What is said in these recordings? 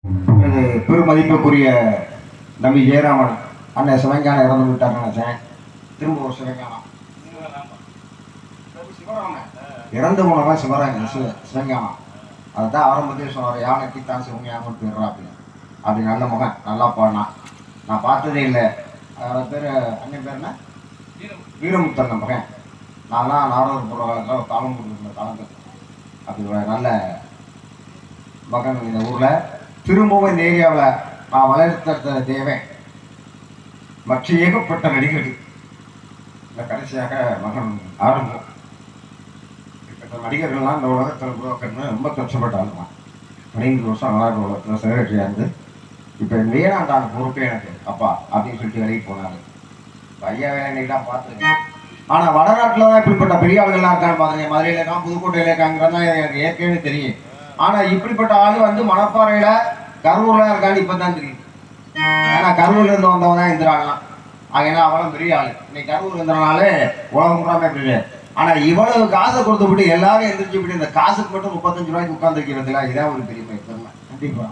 பெருமதிப்புக்குரிய நம்பி ஜெயராமன் அண்ணன் சிவஞானம் இறந்து விட்டார் நினைச்சேன். திரும்ப ஒரு சிவஞானம் இறந்து போனவன் சிவஞானம். அதுதான் ஆரம்பத்தையும் சொன்னார், யானைக்கு தான் சிவஞானம் போயிடுறா அப்படின்னு. அப்படி நல்ல முகம், நல்லா பாடினான். நான் பார்த்ததே இல்லை. அவரோட பேர் அண்ணன் பேர் என்ன, வீரமுத்தன் மகன். நான்லாம் நாடோர் போகிற காலத்தில் காலம் கொடுத்துருந்த காலங்கள். அப்படி நல்ல மகன் இந்த ஊரில். திரும்பவும் இந்த ஏரியாவில் நான் வளர்த்த தேவன் மற்ற ஏகப்பட்ட நடிகர்கள். இந்த கடைசியாக மகன் ஆரம்பம். இப்ப நடிகர்கள்லாம் இந்த உலகத்தில் உருவாக்கணும்னு ரொம்ப கஷ்டப்பட்டாலும் 15 வருஷம் நாடக உலகத்தில் செக்ரட்டரியாக இருந்து இப்போ வேணாண்டான பொறுப்பே எனக்கு அப்பா அப்படின்னு சொல்லிட்டு வெளியே போனாரு. ஐயா வேலைலாம் பார்த்துருக்கேன். ஆனால் வடநாட்டில் தான் இப்படிப்பட்ட பெரிய ஆளுகள்லாம் இருக்கான்னு பார்த்துருக்கேன். மதுரையில் இருக்கான், புதுக்கோட்டையில் இருக்காங்கிறது தான் எனக்கு ஏற்கனவே தெரியும். ஆனால் இப்படிப்பட்ட ஆள் வந்து மணப்பாறையில் கரூரில் இருக்கான்னு இப்போ தான் தெரியும். ஏன்னா கரூர்ல இருந்து வந்தவன் தான் இந்திராலாம். ஏன்னா அவளும் பெரிய ஆள். இன்னைக்கு கரூர் இருந்தனாலே உலகம் பூராமே பெரிய. ஆனால் இவ்வளவு காசை கொடுத்து விட்டு எல்லாரும் எந்திரிச்சு விட்டு இந்த காசுக்கு மட்டும் 35 ரூபாய்க்கு உட்காந்துருக்கிறதுல இதான் ஒரு பெருமை. கண்டிப்பா.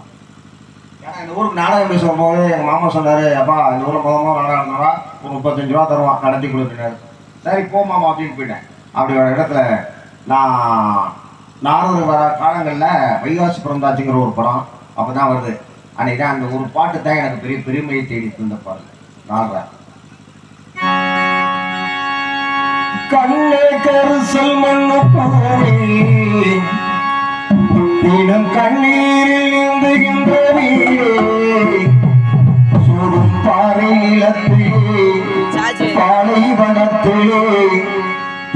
ஏன்னா இந்த ஊருக்கு நாடகம் பேசும் போது எங்கள் மாமா சொன்னார், அப்பா இந்த ஊரில் முதல் நாடகம் நடந்தவா ஒரு 35 ரூபா தருவான் நடத்தி கொடுக்குறாரு. சரி போ மாமா அப்படின்னு போயிட்டேன். அப்படி ஒரு இடத்துல நான் நாரதர் வர காலங்களில் வைகாசி பிறந்தாச்சுங்கிற ஒரு படம் அப்போ தான் வருது. அன்னைக்கு தான் அந்த ஒரு பாட்டு தான் எனக்கு பெரிய பெருமையை தேடி தந்த பாடல். நாடுறேன் கண்ணே கருசல் மண்ணு பூவே தினம் கண்ணீரில் நீந்துகின்ற வீரே சூடும் பாறை நிலத்திலே பாலைவனத்திலே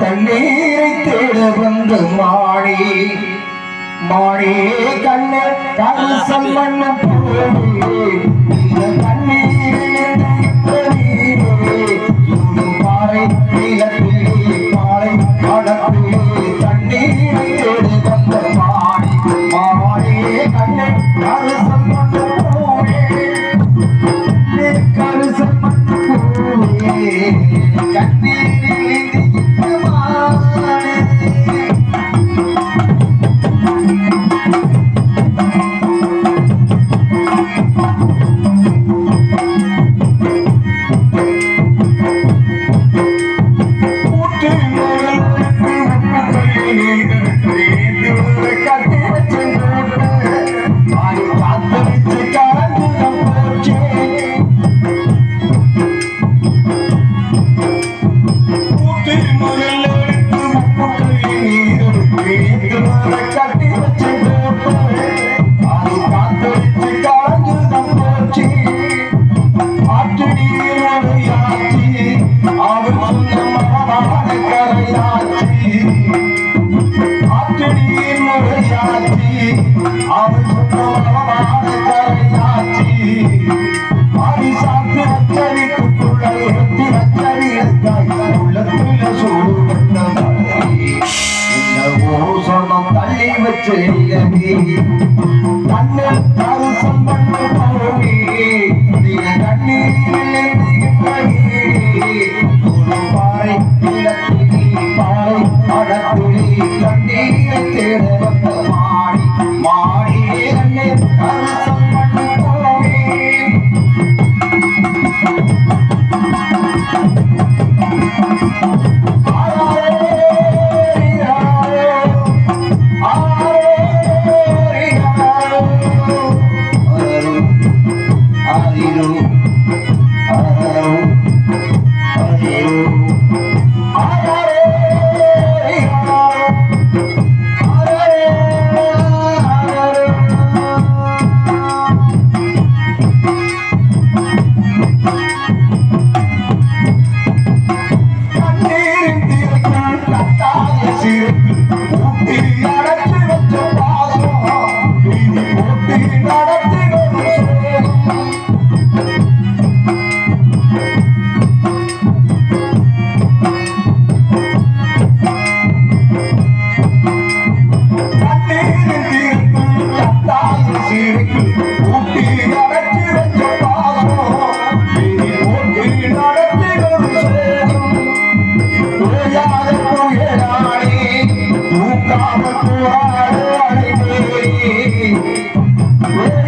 தண்ணீரை தேட வந்த மாடி மாடி கண்ணே கருசல் மண்ணு பூவே கண்ணீரில் சூடும் பாறை நிலத்திலே பாலை வனத்திலே தண்ணீரை தேட வந்த மாடி மாடி கண்ணே கருசல் மண்ணு பூவே கருசல் மண்ணு பூவே கண்ணீரில்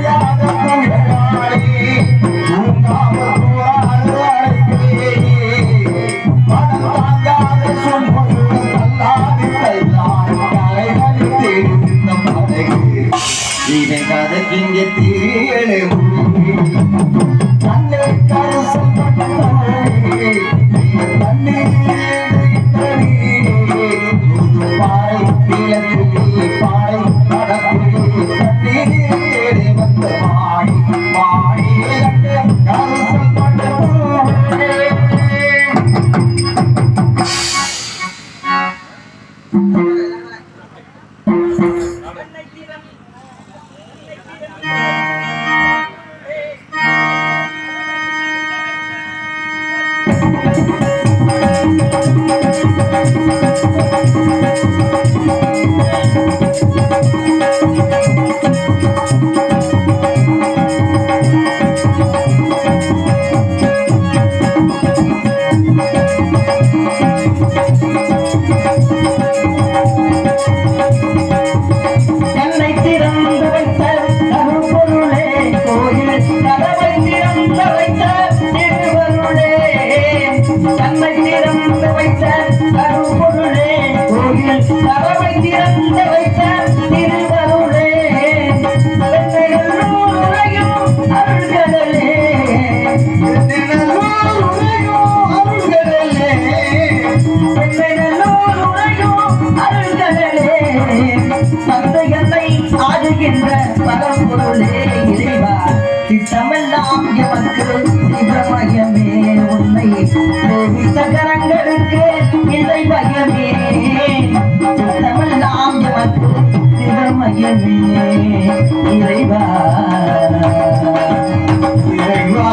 Yeah. இங்கே தீழே திட்டமெல்லாம் எமக்கு சிவமயமே உன்னை கரங்களுக்கு இல்லை பயமே திட்டமெல்லாம் எமக்கு சிவமயமே இறைவா இறைவா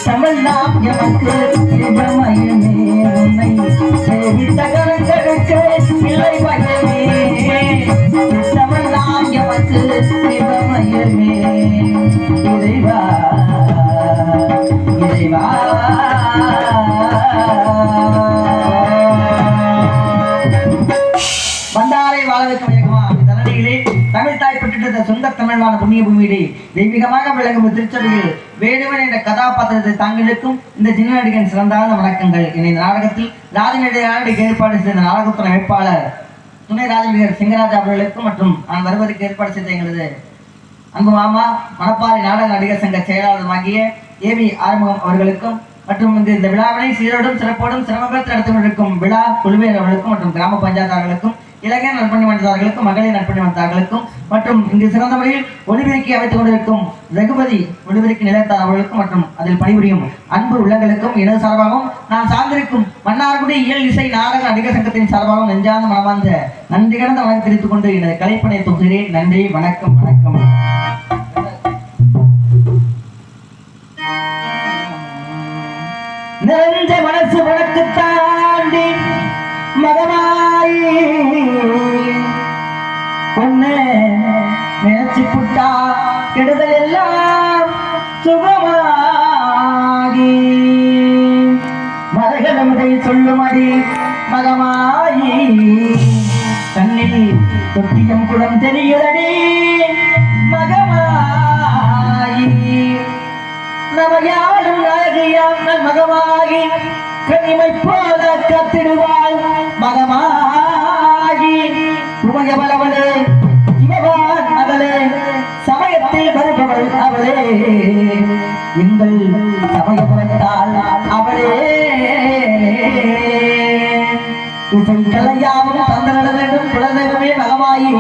தமிழ்நாம் எமக்கு சிவமயமே உன்னை சேவித்த கரங்களுக்கு இல்லை பயமே தமிழ்நாம் எமக்கு சிவமயமே இறைவா இறைவா வந்தாரை வாழ வைக்க வேகமா தலடிகளே தமிழ் தாய் பெற்ற சொந்த தமிழ்வான புண்ணிய பூமியிலே தெய்வீகமாக விளங்கும் திருச்சபையில் வேடுவன் என்ற கதாபாத்திரத்தை தாங்களுக்கும் இந்த சின்ன நடிகன் சிறந்தான வணக்கங்கள். இந்த நாடகத்தில் ராஜநடிகை ஏற்பாடு செய்த நாடகத்துறை வேட்பாளர் துணை ராஜநடிகர் சிங்கராஜ் அவர்களுக்கும் மற்றும் நான் வருவதற்கு ஏற்பாடு செய்த எங்களது அன்பு மாமா மணப்பாறை நாடக நடிகர் சங்க செயலாளருமாகிய ஏவி ஆறுமுகம் அவர்களுக்கும் மற்றும் இந்த விழாவினை சீரோடும் சிறப்போடும் சிரமங்கள் நடத்தி கொண்டிருக்கும் விழா குழுவினர் அவர்களுக்கும் மற்றும் கிராம பஞ்சாயத்தார்களுக்கும் இளைஞர் நற்பணி மன்றத்தார்களுக்கும் மகளிர் நற்பணி மன்றத்தார்களுக்கும் மற்றும் இங்கு சிறந்த முறையில் ஒளிபெருக்கி அமைத்துக் கொண்டிருக்கும் ரகுபதி ஒளிபெருக்கி நிலையத்தார் அவர்களுக்கும் மற்றும் அதில் பணிபுரியும் அன்பு உள்ளங்களுக்கும் எனது சார்பாகவும் நான் சார்ந்திருக்கும் மன்னார்குடி இயல் இசை நாடக நடிகர் சங்கத்தின் சார்பாகவும் நெஞ்சார்ந்த மனமார்ந்த நன்றி கடந்த வணக்கம் தெரிவித்துக் கொண்டு எனது கலைப்பணியை தொகுகிறேன். நன்றி, வணக்கம், வணக்கம். நிறைஞ்ச மனசு வழக்கு தாண்டி மகமாயி ஒண்ணு நினைச்சு புட்டா கெடுதல் எல்லாம் சுகமாகி மரகதமுதை சொல்லுமடி மகமாயி கண்ணில் தொட்டியம் குளம் தெரியுதடி மகமாயி நமையாடும் நாயகியாம் மகமாகி கனிமை போல கத்திடுவாள் மகமாகி உமையவளவளே இவவான் அவளே சமயத்தில் வருபவள் அவளே எங்கள் சமயபுரத்தால் அவளே இசை கலையாவும் தந்தரட வேண்டும் குலதெய்வமே மகமாயி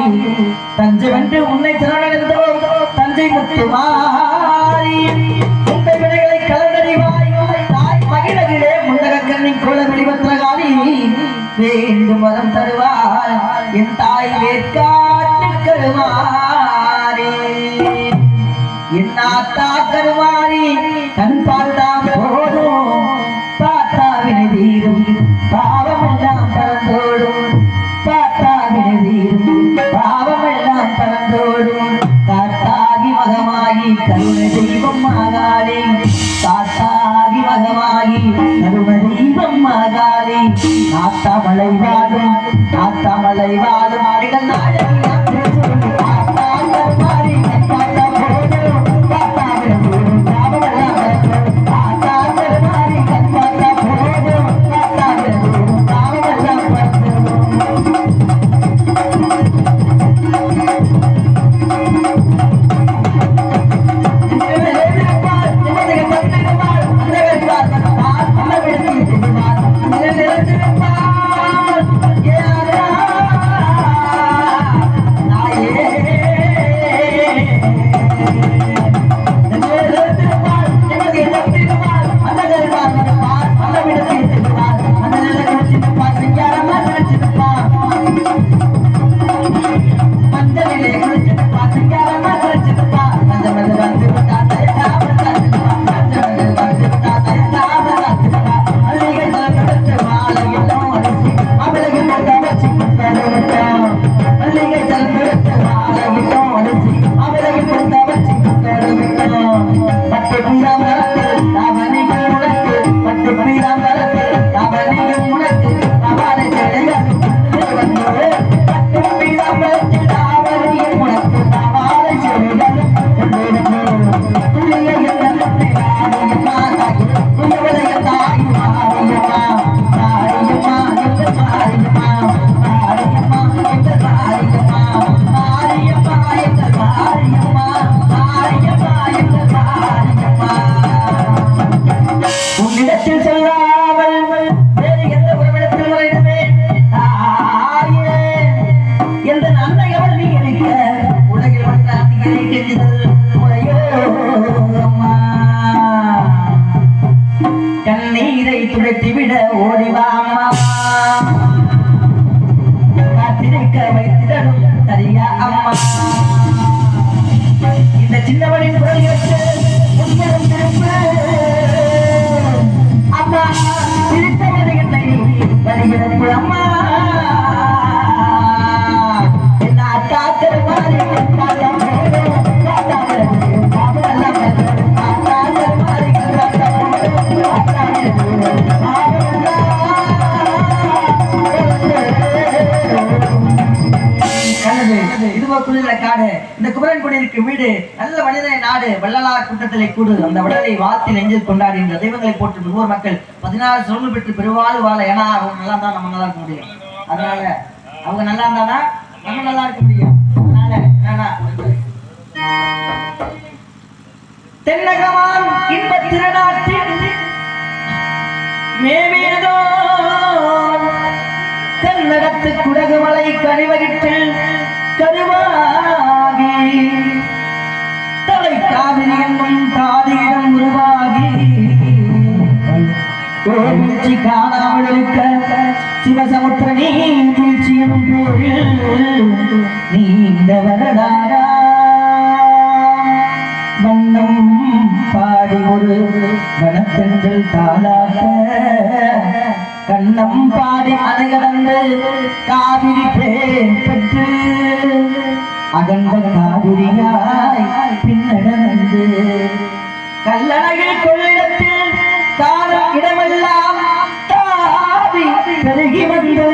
தஞ்சை வென்று உன்னை திறனடைந்தோம் தஞ்சை முத்துமாரி உங்கள் வினைகளை கலந்தறிவாய் தாய் மகிழகிலே முண்டகக்கண்ணி குல வெளிவத்திரகாலி வேண்டும் வரம் தருவாய் என் தாய் வேற்காட்டு கருமாறி என்னாத்தா கருவாரி கண் பார்த்தாம் போதும் பார்த்தா வினதீரும் பாவமெல்லாம் பறந்தோடும் பார்த்தா வினதீரும் பாவமெல்லாம் பறந்தோடும் காத்தாகி மகமாகி கருணை தெய்வம் ஆகாளி காத்தாகி மகமாகி கருணை தெய்வம் ஆகாளி நாத்தாமலை வாழும் நாத்தாமலை வாழும் ஆடுகள் நாடகம் கண்ணீரை துடைத்துவிட ஓடிவாமா காத்திருக்க வைத்திடணும் சரியா அம்மா இந்த சின்னவனின் குரல் கேட்டு அம்மா திருத்தவனை என்னை வருகிறது அம்மா என்ன அத்தாக்கர் மாதிரி காடு இந்த குமரன் குடியிருக்கு வீடு நல்ல மனிதனை நாடு வள்ளலார் கூட்டத்திலே கூடு அந்த உடலை வாழ்த்தி நெஞ்சில் கொண்டாடுகின்ற தெய்வங்களை போட்டு ஊர் மக்கள் 16 சொல்ல பெற்று பெருவாள் வாழ ஏன்னா அவங்க நல்லா இருந்தா நம்ம நல்லா இருக்க முடியும் அதனால அவங்க நல்லா இருந்தானா நம்ம நல்லா இருக்க முடியும் அதனால என்னன்னா தென்னகமான் இன்ப திருநாட்டின் மேமேதோ தென்னகத்து குடகுமலை கனிவகிட்டு கருவாகி தலை காவிரி என்னும் தாதியிடம் உருவாகி வீழ்ச்சி காணாமல் இருக்க சிவசமுத்திர நீழ்ச்சி எனும் பேரில் நீண்ட வரலாறா வண்ணம் பாடி ஒரு வனத்தென்றல் தாளாக கண்ணம் பாடி அணைகடந்து காவிரி பேர் பெற்று அகண்ட காவிரியாய் பின்னடந்து கல்லணையில் கொள்ளிடத்தில் காணும் இடமெல்லாம் தாவி பெருகி வந்து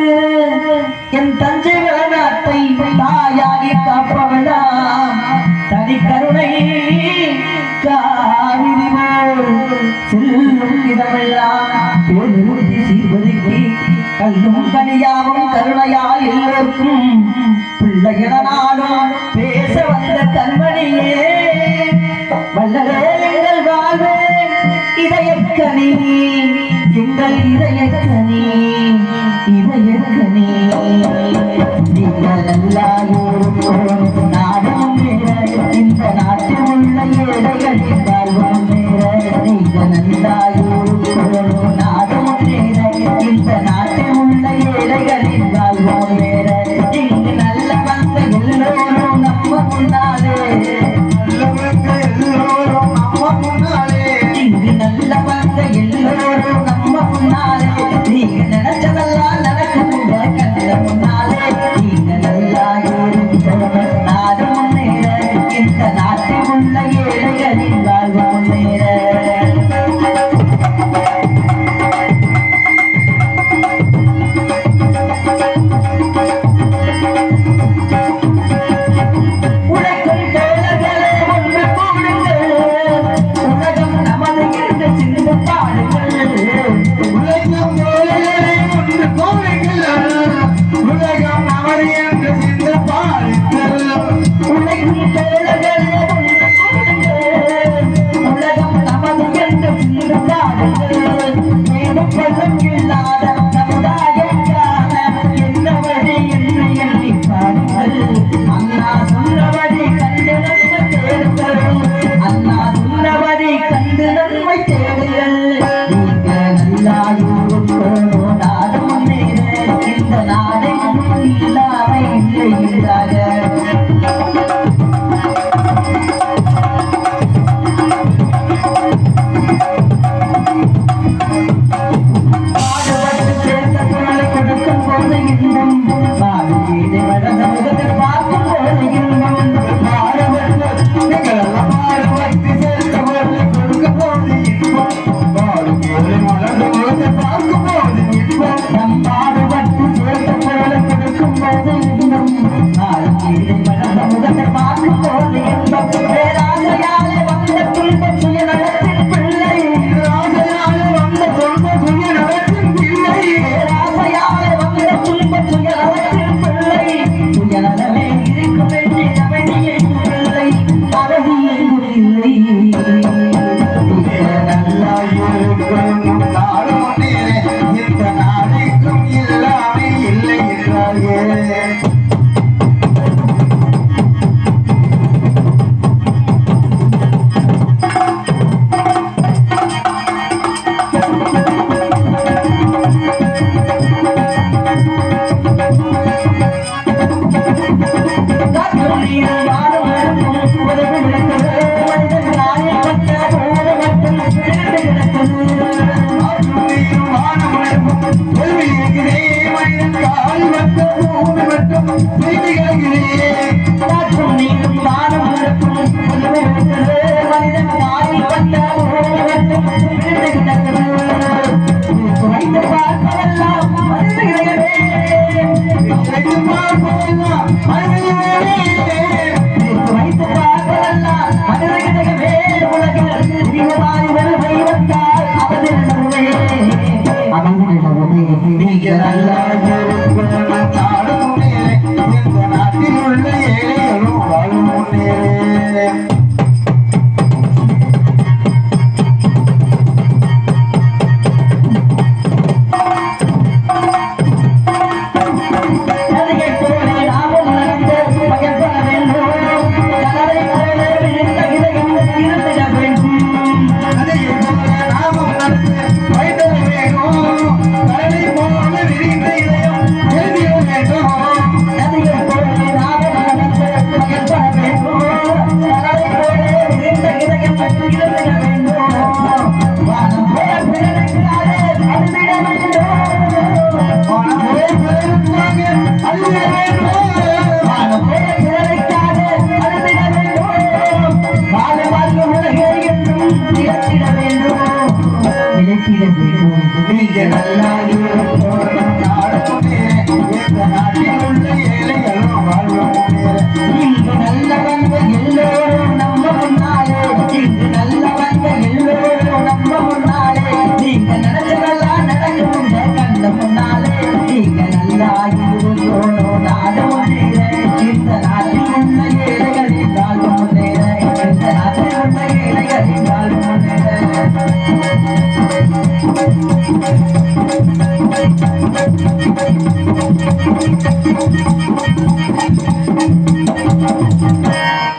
என் தஞ்சை வளநாட்டை தாயாகி காப்பவளாம் தனி கருணை காவிரி செல்லும் இடமெல்லாம் பேருந்தி சீர்வதுக்கி கல்லும் கனியாவும் கருணையால் எல்லோருக்கும் பிள்ளையனாலும் பேச வந்த கண்மணியே வல்லலே எங்கள் வாழ்வே இதயக்கனி எங்கள் இதயக்கனி இதயக்கனி நீங்கள் எல்லாரும் நாடும் இந்த நாட்டில் உள்ள ஏழைகளின் வாழ்வும் நீங்கள் நல்லாயூரும் நாடும் இந்த நாட்டில் உள்ள ஏழைகளின் வாழ்வும் வேற இங்கு நல்ல வந்த எல்லோரும் நம்ம முன்னாலே நல்லா இருக்கணும் நாடு முன்னேற இந்த நாளைக்கும் எல்லாமே இல்லை என்றாயே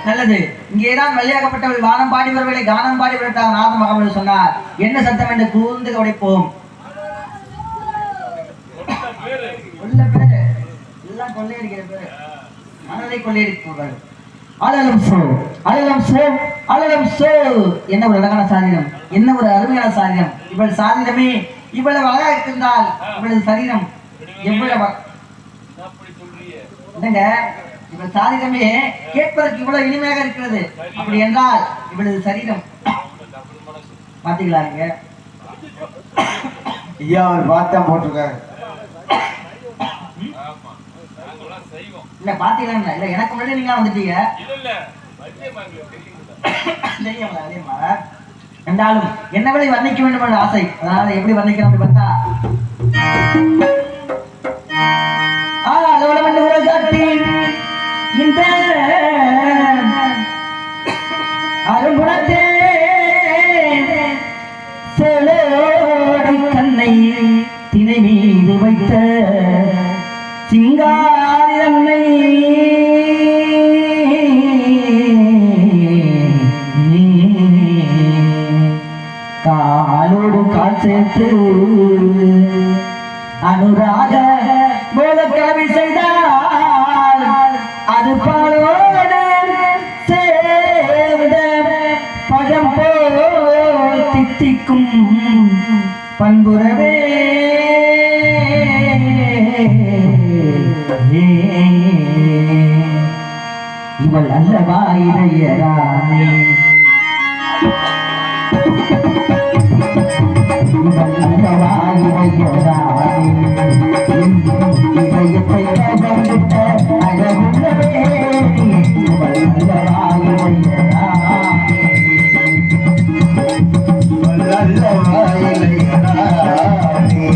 நல்லது. இங்கேதான் வெள்ளையாக்கப்பட்டவள் வானம் பாடி வரவில்லை கானம் பாடி விட்டார் நாத மகாபலி சொன்னார். என்ன சத்தம் என்று கூர்ந்து கவனிப்போம். உள்ள பேரு எல்லாம் கொள்ளையடிக்கிற பேரு மனதை கொள்ளையடிப்பவர்கள். அழலம் சோ அழலம் சோ அழலம் சோ. என்ன ஒரு அழகான சாரீரம், என்ன ஒரு அருமையான சாரீரம். இவள் சாரீரமே இவ்வளவு அழகாக இருந்தால் இவளது சரீரம் எவ்வளவு என்னங்க இவள் சாரீரமே கேட்பதற்கு இவ்வளவு இனிமையாக இருக்கிறது. அப்படி என்றால் இவளது சரீரம் பாத்தீங்களா? நீங்க ஐயா அவர் பார்த்தா போட்டிருக்காரு. இல்ல பாத்தீங்களா? இல்ல எனக்கு முன்னாடி நீங்க வந்துட்டீங்க. என்றாலும் என்ன விலை வர்ணிக்க வேண்டும் என்ற ஆசை. அதனால எப்படி வர்ணிக்கிறோம் அப்படி பார்த்தா இந்த அரும்புறத்தே செலோடி கண்ணை திணை மீது வைத்த சிங்காரி அன்னை காலோடு கால் சேர்த்து அனுராக போல கிளவி செய்தால் அது பாலோடு சேர்ந்த பழம் போல் தித்திக்கும் பண்புறவே இவள் அல்லவா இளையராணி. இவள் அல்லவா இளையராணி. இதயத்தை கவர்ந்த அழகுள்ளவே இவள் அல்லவா இளையராணி. இவள் அல்லவா இளையராணி.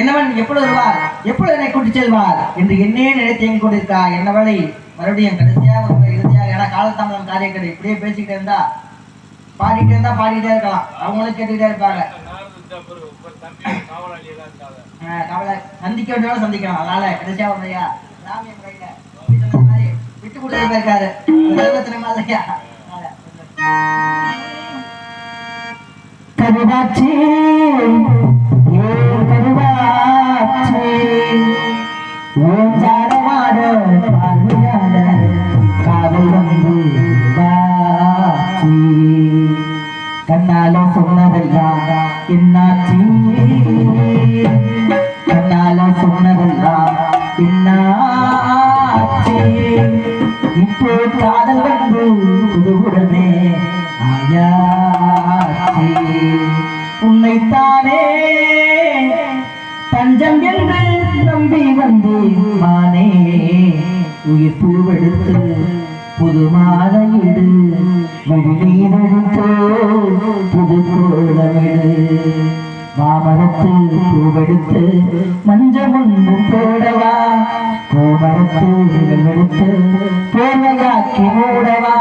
என்னவன் எப்பொழுது வருவார், எப்பொழுது என்னை கூட்டி செல்வார் என்று என்னே நினைத்து எங்க கொண்டிருக்கா. என்னவளை மறுபடியும் கடைசியாக இறுதியாக, ஏன்னா காலத்தாமதம் காரியம் கிடையாது. இப்படியே பேசிக்கிட்டே இருந்தா பாடிக்கிட்டே இருக்கலாம். அவங்களும் கேட்டுக்கிட்டே இருப்பாங்க. சந்திக்க வேண்டியவங்க சந்திக்கணும். அதனால கடைசியா முறையா ராமிய முறையில விட்டு கொடுத்து போயிருக்காரு. கருவாச்சி கண்ணால சொன்னதெல்லாம் என்னாச்சி, கண்ணால சொன்னதெல்லாம் என்னாச்சி. இப்போ காதல் வந்து புதுவுடனே ஆயாச்சி. உன்னைத்தானே தஞ்சம் என்று நம்பி வந்து மானே, உயிர் பூவெடுத்து புது மாலையிடு, விழிநீரெடுத்து புது கோலமிடு. மாமரத்து பூவெடுத்து மஞ்சள் முன்பு போடவா, கோமரத்து எடுத்து போர்வையாக்கி மூடவா.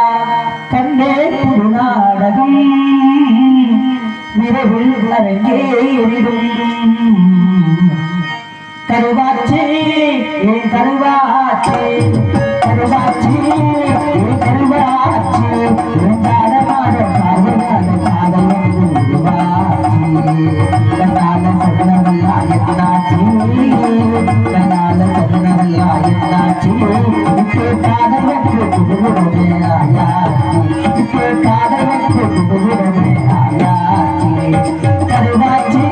கண்ணே புது நாடகம் விரைவில் அரங்கேறிடும். கருவாச்சி என் கருவாச்சி, கருவாச்சி என் கருவாச்சி, காதமான காதலான காதல் உருவாச்சி. கண்ணால சொன்னவல்லா என்னாச்சி, கண்ணால சொன்னவல்லா என்னாச்சி. இப்போ காதல் வந்து புதுவுடனே ஆயாச்சி, இப்போ காதல் வந்து புதுவுடனே ஆயாச்சி. கருவாச்சி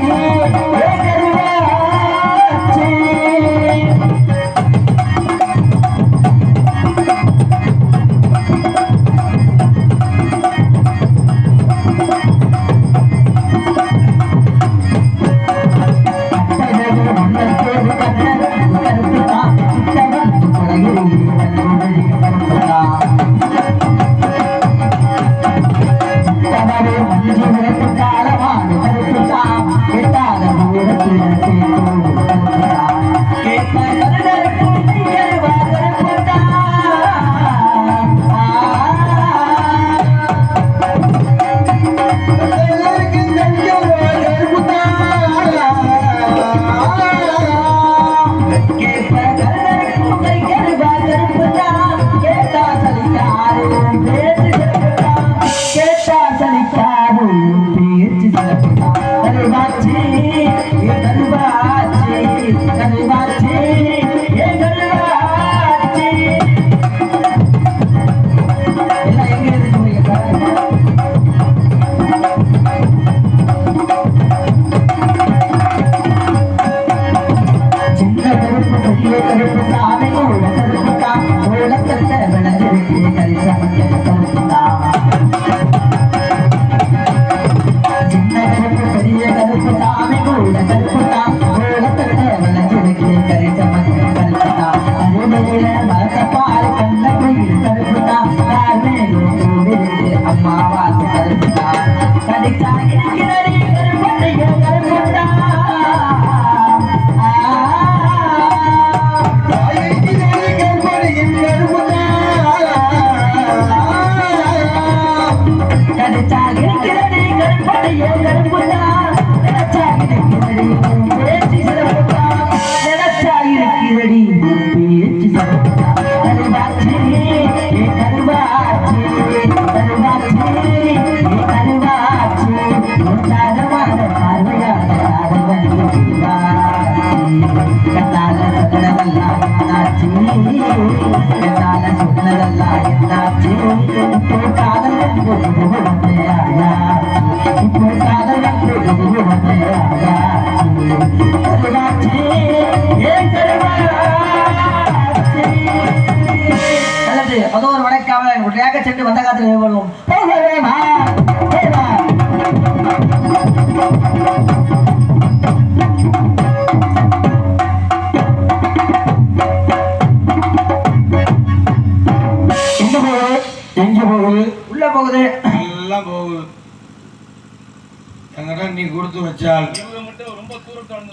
கருப்பு கடிச்சா இருக்கிறடி கருப்பட்டையோ கருப்பட்டா கடிச்சா இருக்கிறடி கருப்பட்டையோ கருப்பட்டா நினைச்சா இருக்கிறடி பேச்சு சிறப்பட்டா நினைச்சா இருக்கிறடி பேச்சு சிறப்பட்டா கருவாச்சி கருவாச்சி கருவாச்சி கருவாச்சி உண்டாகமான பார்வையான கத்தால சொன்னதெல்லாம் என்னாச்சு கத்தால சொன்னதெல்லாம் என்னாச்சு இப்போ காதல் ஆயா இப்போ காதல் ஆயா கருவாச்சி ஏன் கருவாச்சி அல்லது அதோ ஒரு வடக்காவல் உடனடியாக சென்று வந்த காலத்தில் ஏற்படுவோம் எங்க போகுது உள்ள போகுது எல்லாம் போகுது எங்கிட்ட நீ கொடுத்து வச்சால்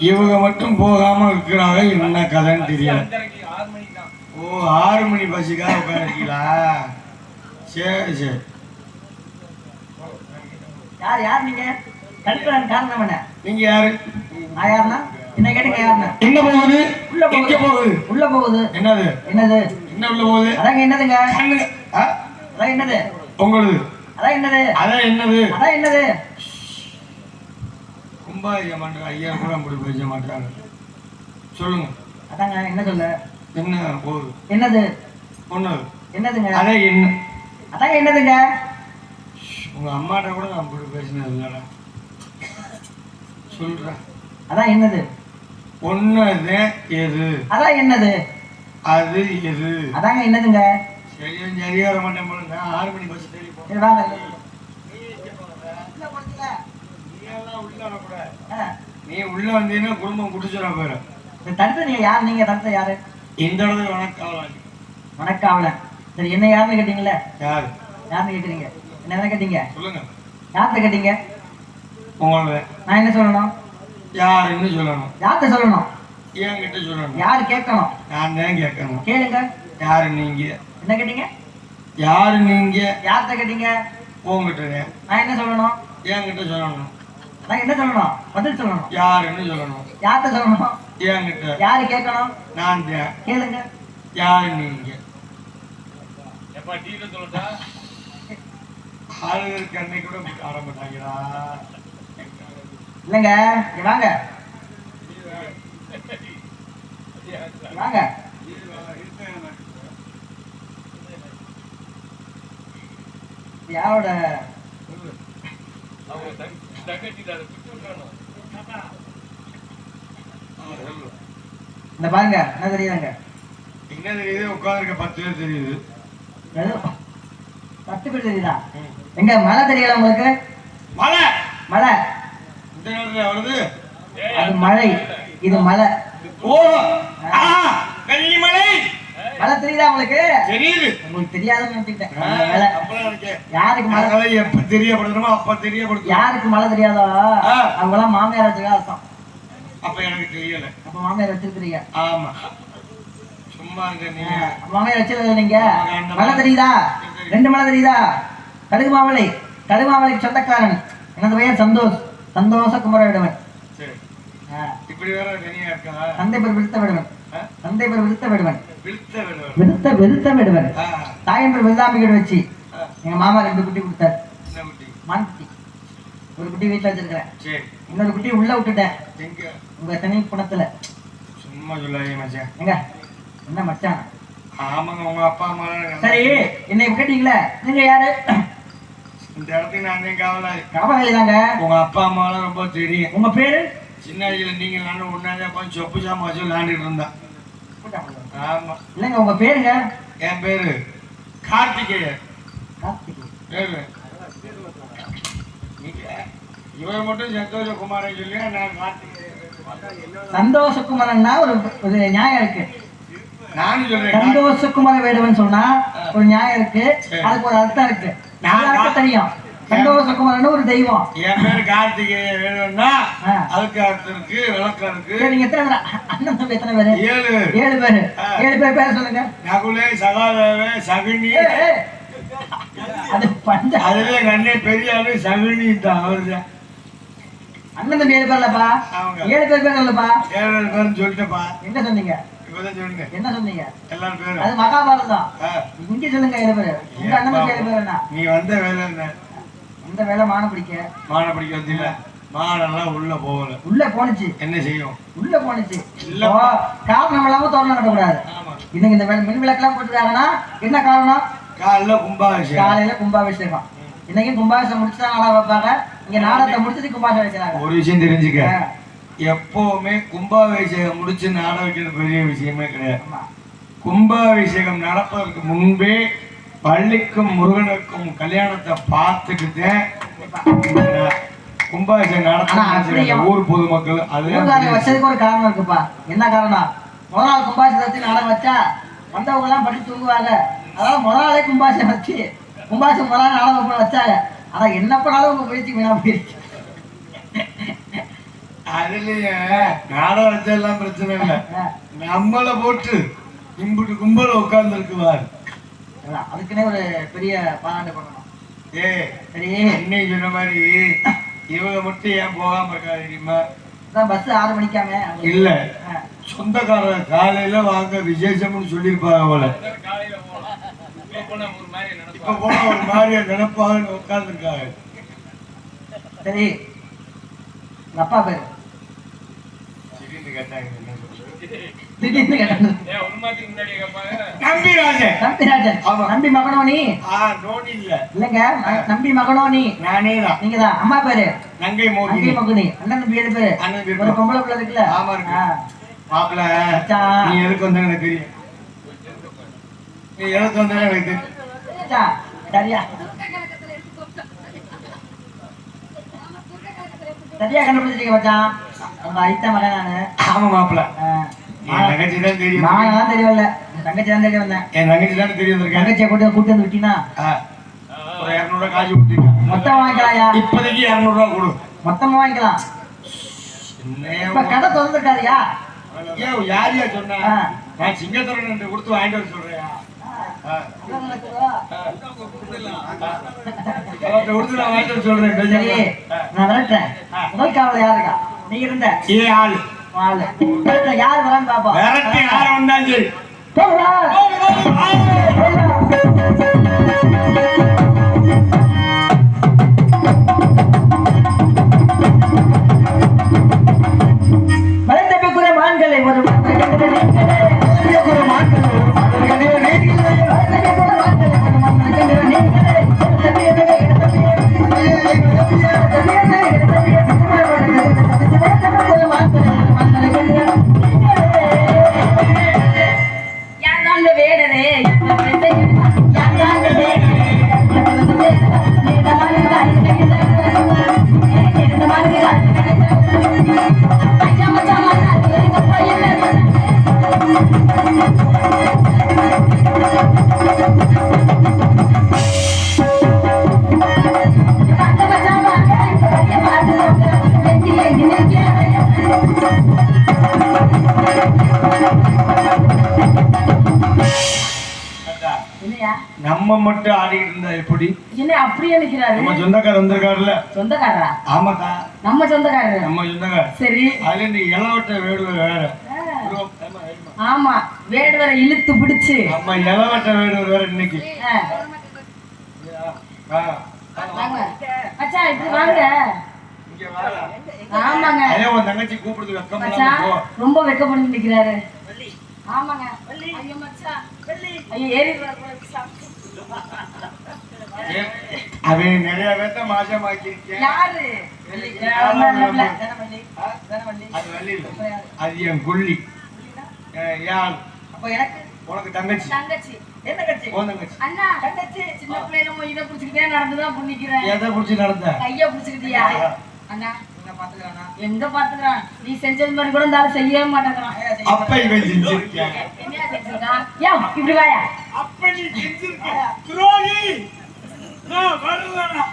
இவங்க மட்டும் போகாம இருக்கிறாங்க என்ன கதைன்னு தெரியல ஓ 6 மணி பஸ்ஸுக்காக உட்காந்துருக்கீங்களா சரி சரி யார் யார் நீங்க கல்பனான் காரணம் என்ன நீங்க யாரு நான் யாருன்னா என்ன கேட்டுங்க யாருன்னா எங்க போகுது உள்ள எங்க போகுது போகுது உள்ள போகுது என்னது என்னது என்ன உள்ள போகுது அதாங்க என்னதுங்க கண்ணு ஆ? அதான் என்னது உங்களுக்கு அதான் என்னது அதான் என்னது அதான் என்னது கும்பாதிக்க மாட்டாங்க ஐயா கூட அப்படி பேச மாட்டாங்க சொல்லுங்க அதாங்க என்ன சொல்ல என்ன போகுது என்னது ஒண்ணு என்னதுங்க அதான் என்ன அதாங்க என்னதுங்க உங்க அம்மாட்ட கூட நான் அப்படி பேசினது இல்லடா சொல்றேன் அதான் என்னது ஒன்னது எது அதான் என்னது அது எது அதாங்க என்னதுங்க சரியா சரியா வர மாட்டேன் போல நான் 6 மணி பஸ் தேடி போறேன் சரி வாங்க நீ எல்லாம் உள்ள வரக்கூடாது ஆ, நீ உள்ள வந்தீங்கன்னா குடும்பம் குடிச்சிட போயிடும் இந்த தடுத்து நீங்க யார் நீங்க தடுத்த யாரு இந்த இடத்துல வணக்கம் வணக்காவலன் சரி என்ன யாருன்னு கேட்டீங்களே யாரு யாருன்னு கேட்டீங்க என்ன கேட்டீங்க சொல்லுங்க யார்கிட்ட கேட்டீங்க உங்களை நான் என்ன சொல்லணும் யாருன்னு சொல்லணும் யார்கிட்ட சொல்லணும் என்கிட்ட சொல்லணும் யாரு கேட்கணும் நான் தான் கேட்கணும் கேளுங்க யாரு நீங்க என்ன கேட்டீங்க யாரு நீங்க யார்கிட்ட கேட்டீங்க உங்ககிட்ட நான் என்ன சொல்லணும் என்கிட்ட சொல்லணும் நான் என்ன சொல்லணும் பதில் சொல்லணும் யாருன்னு சொல்லணும் யார்கிட்ட சொல்லணும் என்கிட்ட யாரு கேட்கணும் நான் தான் கேளுங்க யாரு நீங்க ஆளுகளுக்கு அன்னைக்கு கூட ஆட மாட்டாங்களா இல்லைங்க இங்க வாங்க இங்க வாங்க இது யாரோட இந்த பாருங்க என்ன தெரியுதாங்க என்ன தெரியுது உட்காந்துருக்க 10 பேர் தெரியுது ஏதோ 10 பேர் தெரியுதா எங்க மழை தெரியல உங்களுக்கு மழை மழை இந்த நேரத்துல வருது அது மழை இது மழை ஓ வெள்ளிமலை மழை தெரியுதா உங்களுக்கு தெரியுது உங்களுக்கு தெரியாதுன்னு நினைச்சுக்கிட்டேன் மழை அப்பெல்லாம் இருக்கேன் யாருக்கு மழை அதனால எப்ப தெரியப்படுத்தணுமோ அப்ப தெரியப்படுத்தும் யாருக்கு மழை தெரியாதோ அவங்க எல்லாம் மாமியார் வச்சுக்க அர்த்தம் அப்ப எனக்கு தெரியல அப்ப மாமியார் வச்சிருக்கிறீங்க ஆமா சும்மா இருக்க நீங்க மாமியார் வச்சிருக்க நீங்க மழை தெரியுதா 2 மழை தெரியுதா கடுமாவளைக்கு சொந்தக்காரன் எனது பெயர் சந்தோஷ குமரவிடவன் சரி இப்படி வேற தனியா இருக்கா தந்தை பேர் விருத்த விடுவன் விழுத்த விடுவேன் விருத்த விடுவன் தாயின் பேர் விருதாம்பிகை வச்சு எங்க மாமா 2 குட்டி கொடுத்தாரு என்ன குட்டி மான் குட்டி ஒரு குட்டி வீட்டுல வச்சிருக்கிறேன் சரி இன்னொரு குட்டி உள்ள விட்டுட்டேன் எங்க உங்க தனி புணத்துல சும்மா சொல்லாதீங்க மச்சான் எங்க என்ன மச்சான் ஆமாங்க உங்க அப்பா அம்மா சரி என்னை கேட்டீங்களே நீங்க யாரு இந்த இடத்துக்கு நான் தான் காவலாளி காவலாளி தாங்க உங்க அப்பா அம்மாலாம் ரொம்ப தெரியும் உங்க பேரு சின்ன வயசுல நீங்க நானும் ஒன்னாதான் உட்காந்து சொப்பு சாமா வச்சு விளையாண்டுட்டு இருந்தா ஆமா இல்லைங்க உங்க பேருங்க என் பேரு கார்த்திகேயன் கார்த்திகை பேரு இவர் மட்டும் சந்தோஷ குமாரன் சொல்லி நான் கார்த்திகேயன் சந்தோஷகுமாரன்னா ஒரு நியாயம் இருக்கு நானும் சொல்றேன் சந்தோஷகுமார வேடுவன் சொன்னா ஒரு நியாயம் இருக்கு அதுக்கு ஒரு அர்த்தம் இருக்கு எல்லாருக்கும் தெரியும் சந்தோஷகுமாரன்னு ஒரு தெய்வம். என் பேரு கார்த்திகேய வேணும்னா ஆ. அதுக்கு அர்த்தம் இருக்கு, விளக்கம் இருக்கு. சரி, நீங்க எத்தனை பேர் அண்ணன் தம்பி? எத்தனை பேரு? 7 பேர். 7 பேரு. 7 பேர் பேர் சொல்லுங்க. நகுலே, சகாதேவ, சகுனி. ஏய், அது பஞ்ச அதுல எங்க அண்ணன் பெரிய ஆளு சகுனி தான். அவருதான் அண்ணன் தம்பி 7 பேர்லப்பா. அவங்க 7 பேர் பேர் சொல்லப்பா. 7 பேர்னு சொல்லிட்டப்பா. என்ன சொன்னீங்க? இப்பதான் சொல்லுங்க என்ன சொன்னீங்க? எல்லாரும் பேரும். அது மகாபாரதம். ஆ. இங்க சொல்லுங்க 7 பேரு. உங்க அண்ணன் தம்பி 7 பேர் என்ன? நீ வந்த வேலை என்ன? இந்த வேலை மான பிடிக்க. மானை பிடிக்க வந்தீங்களா? மானெல்லாம் உள்ள போகல. உள்ள போனுச்சு. என்ன செய்யும்? உள்ள போனுச்சு. இல்ல. ஓ, காரணம் இல்லாம தோரணம் கட்டக்கூடாது. ஆமா. இன்னைக்கு இந்த மின் விளக்கெல்லாம் போட்டுருக்காங்கன்னா என்ன காரணம்? காலைல கும்பாபிஷேகம். காலையில கும்பாபிஷேகம். இன்னைக்கு கும்பாபிஷேகம் முடிச்சுதான் நாடகம் வைப்பாங்க. இங்க நாடகத்தை முடிச்சுட்டு கும்பாபிஷேகம் வைக்கிறாங்க. ஒரு விஷயம் தெரிஞ்சுக்க, எப்பவுமே கும்பாபிஷேகம் முடிச்சு நாடகம் வைக்கிறது பெரிய விஷயமே கிடையாது. ஆமா. கும்பாபிஷேகம் நடப்பதற்கு முன்பே பள்ளிக்கும் முருகனுக்கும் கல்யாணத்தை பார்த்துக்கிட்டு கும்பாபிஷேகம் ஆனா அப்படியே நடத்த ஊர் பொதுமக்கள் ஊர்காரங்க அது வச்சதுக்கு ஒரு காரணம் இருக்குப்பா. என்ன காரணம்? முதல் நாள் கும்பாபிஷேகம் வச்சு நாடகம் வச்சா வந்தவங்க எல்லாம் படுத்து தூங்குவாங்க. அதனால முதல் நாளே கும்பாபிஷேகம் வச்சு கும்பாபிஷேகம் முதல் நாள் நாடகம் பண்ண வச்சாங்க. ஆனா என்ன பண்ணாலும் உங்க முயற்சி வீணா போயிடுச்சு. அதுலயே நாடகம் வச்செல்லாம் பிரச்சனை இல்லை. நம்மளை போட்டு இம்புட்டு கும்பல உட்கார்ந்து இருக்குவார். அதுக்குன்னே ஒரு பெரிய பாராட்டு பண்ணணும். சரி, இன்னைக்கு சொன்ன மாதிரி இவங்க மட்டும் ஏன் போகாம இருக்கா தெரியுமா? பஸ் 6 மணிக்காம இல்ல, சொந்தக்காரர் காலையில வாங்க விசேஷம்னு சொல்லியிருப்பாங்க போல. இப்ப போன ஒரு மாதிரியா நினைப்பாங்க உட்கார்ந்து இருக்காங்க. சரி, உங்க அப்பா பேரு திடீர்னு கேட்டாங்க என்ன சொல்றது? திடீர்னு கேட்டாங்க. நம்பிராஜன். நம்பிராஜன். ஆமா. நம்பி மகனோ நீ? நோனி இல்ல, இல்லங்க, நம்பி மகனோ நீ? நானே தான். நீங்க தான். அம்மா பேரு? நங்கை மோகினி. நங்கை மகனி. அண்ணன் தம்பி 7 பேரு. அண்ணன் பேரு. ஒரு பொம்பளை பிள்ளை இருக்குல்ல? ஆமா இருக்கு. மாப்பிள்ள, மச்சான். நீ எதுக்கு வந்த எனக்கு தெரியும். நீ எதுக்கு வந்த எனக்கு தெரியும். மச்சான், சரியா சரியா கண்டுபிடிச்சிருக்க மச்சான். உங்க ஐத்த மகன் நானு. ஆமா மாப்பிள்ள, என் தங்கச்சி தான் தெரியும். நான் தெரியல, உன் தங்கச்சி தான் தெரிய வந்தேன். என் தங்கச்சி தான் தெரியும். தங்கச்சியை கூட்டு வந்து விட்டீங்கன்னா ஒரு 200 ரூபாய் காசு கொடுத்துருக்கேன். மொத்தம் வாங்கிக்கலாம்யா. இப்போதைக்கு 200 ரூபாய் கொடு. மொத்தமா வாங்கிக்கலாம். இப்ப என்ன கடை திறந்துருக்காருயா. ஏன் யாரையா சொன்னா? ஆ. நான் சிங்கத்தரன் கொடுத்து வாங்கிட்டு வர சொல்றேன். கொடுத்து நான் வாங்கிட்டு வர சொல்றேன். சரி, நான் விரட்டுறேன். முதல் காவல யாரு இருக்கா? நீ இருந்த ஏ ஆளு ஆளு. விரட்டுறேன். யாரு வரான்னு பாப்போம். விரட்டி யார வந்தாலும் சரி. போகுதா? மலைத்தப்பிக்குரிய மான்களை ஒரு நம்ம மட்டும் ஆடிட்டு இருந்தா எப்படி? என்ன அப்படியே நிக்கிறாரு? நம்ம சொந்தக்காரர் வந்திருக்காருல்ல. சொந்தக்காரரா? ஆமாக்கா, நம்ம சொந்தக்காரரு. நம்ம சொந்தக்காரர். சரி, அதுல இந்த இளவட்ட வேடுவர் வேற. ஆமா, வேடுவரை இழுத்து பிடிச்சு நம்ம இளவட்ட வேடுவர் வேற இன்னைக்கு. வாங்க மச்சான், இப்படி வாங்க. இங்க வாடா. ஆமாங்க அதே உன் தங்கச்சி கூப்பிடுறது வெக்கம் மச்சான், போ. ரொம்ப வெக்கப்பட்டு நிக்கிறாரு. ஆமாங்க. ஐயோ மச்சான், ஐயோ ஏறி அவன் நிறைய பேர்த்த மாசமாக்கிருக்கேன். யாரு? அது வள்ளி இல்ல, அது என் கொல்லி. யார்? அப்ப எனக்கு உனக்கு தங்கச்சி. தங்கச்சி. என்ன கட்சி? உன் தங்கச்சி. அண்ணா, தங்கச்சி. சின்ன பிள்ளையில இதை பிடிச்சிக்கிட்டே நடந்துதான் புண்ணிக்கிறேன். எதை புடிச்சு நடந்த? கைய பிடிச்சிக்கிட்டியா? அண்ணா, என்ன பாத்துக்கிறானா? எங்க பாத்துக்கிறான்? நீ செஞ்சது மாதிரி கூட இந்த ஆளு செய்யவே மாட்டேங்கிறான். அப்ப இவன் செஞ்சிருக்கேன். என்ன செஞ்சிருக்கான்? யா, இப்படி வாயா. அப்ப நீ செஞ்சிருக்க துரோகி. நான் வரலடா.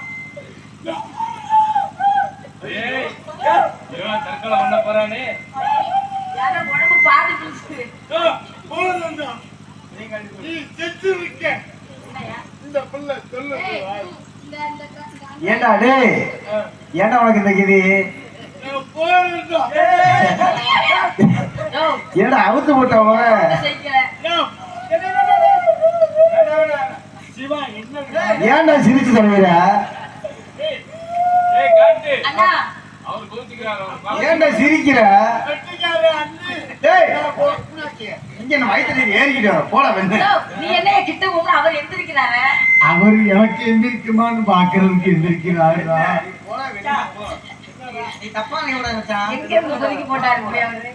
ஏண்டா டேய் ஏண்டா உனக்கு இந்த கிதி யோ, ஏண்டா அவுத்து போட்டவ சைக்கிள. ஏண்டா சிரிச்சு சொல்லுற அண்ணா, ஏண்டா சிரிக்கிற டேய் இங்க என்ன வயித்துல ஏறிக்கிட்டு வர போல வெண்ண யோ, நீ என்னைய கிட்ட கூப்பிட அவர் எந்திரிக்கிறாரு. அவர் எனக்கு எந்திரிக்குமான்னு பாக்குறதுக்கு எந்திரிக்கிறாரா? நீ தப்பா நினைக்கூடாது மச்சான். எங்க இருந்து கொதிக்கி போட்டாரு போய் அவரு.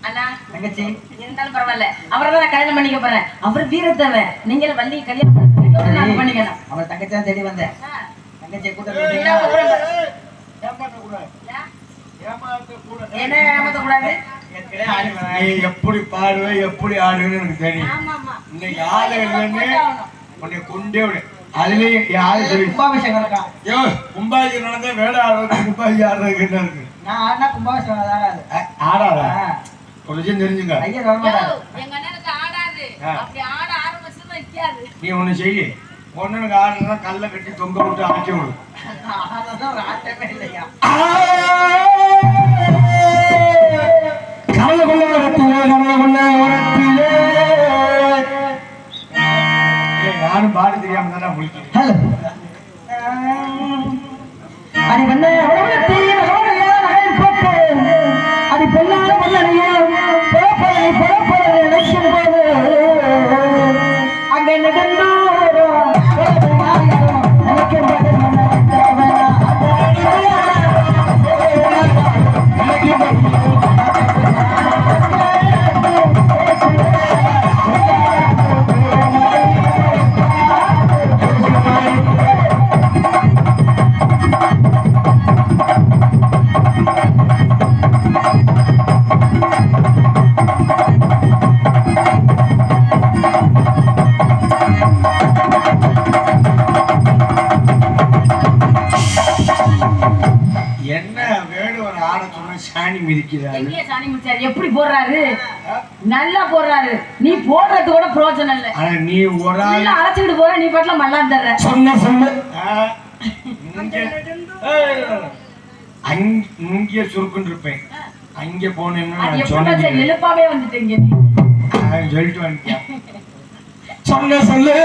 அண்ணா, தங்கச்சி இருந்தாலும் பரவாயில்ல, அவரை தான் நான் கல்யாணம் பண்ணிக்க போறேன். அவர் வீரத்தவன், நீங்க வள்ளி கல்யாணம் பண்ணிக்கணும். அவள் தங்கச்சியா தேடி வந்தேன். ஆ. தங்கச்சியை கூட்ட என்ன ஏமாத்தக்கூடாது. நீ எப்படி பாடுவ எப்படி ஆடுவேன்னு எனக்கு தெரியும். ஆமா ஆமா. இன்னைக்கு ஆளு இல்லைன்னு உன்னை கொண்டே விடு. அதுலயும் யாரு சொல்லி கும்பாபிஷேகம் இருக்கான். ஐயோ கும்பாஜி நடந்தா வேலை ஆடுறது கும்பாஜி ஆடுறதுக்கு என்ன இருக்கு? நான் ஆடினா கும்பாபிஷேகம் ஆகாது. ஆடாத ஒரு விஷயம் தெரிஞ்சுங்க. ஐயா கவர்மெண்ட் எங்க அண்ணனுக்கு ஆடாது. அப்படி ஆட ஆரம்பிச்சுதான் நிக்காது. நீ ஒண்ணு செய்ய ஒண்ணுக்கு ஆடுனா கல்லை கட்டி தொங்க விட்டு ஆக்கி விடு. அதான் ஒரு ஆட்டமே இல்லையா. கவலை கொள்ள வரத்திலே கவலை கொள்ள வரத்திலே யாரும் பாடு தெரியாம தானே முடிக்கிறேன். ஹலோ அடி வண்ண உலகத்தில் நகையில் போட்டு அடி பொன்னால மன்னரையும் புறப்பதை நினைக்கும் போது அங்கே நடந்தோரும் நினைக்கும் போது என்ன வேடு ஒரு ஆட சொன்னா சாணி மிதிக்கிறாரு. எங்கேயே சாணி முடிச்சாரு, எப்படி போடுறாரு, நல்லா போடுறாரு. நீ போடுறது கூட பிரயோஜனம் இல்ல. ஆனா நீ ஒரு ஆள் உள்ள அழைச்சிட்டு போற, நீ பாட்டுல மல்லாந்து தர்ற. சொன்ன சொல்லு இங்கே சுருக்குன்னு இருப்பேன். அங்க போனேன்னா அது நான் எப்படி சொன்னேன் எழுப்பாவே வந்துட்டீங்க. சொல்லிட்டு வந்துட்டேன். சொன்ன சொல்லு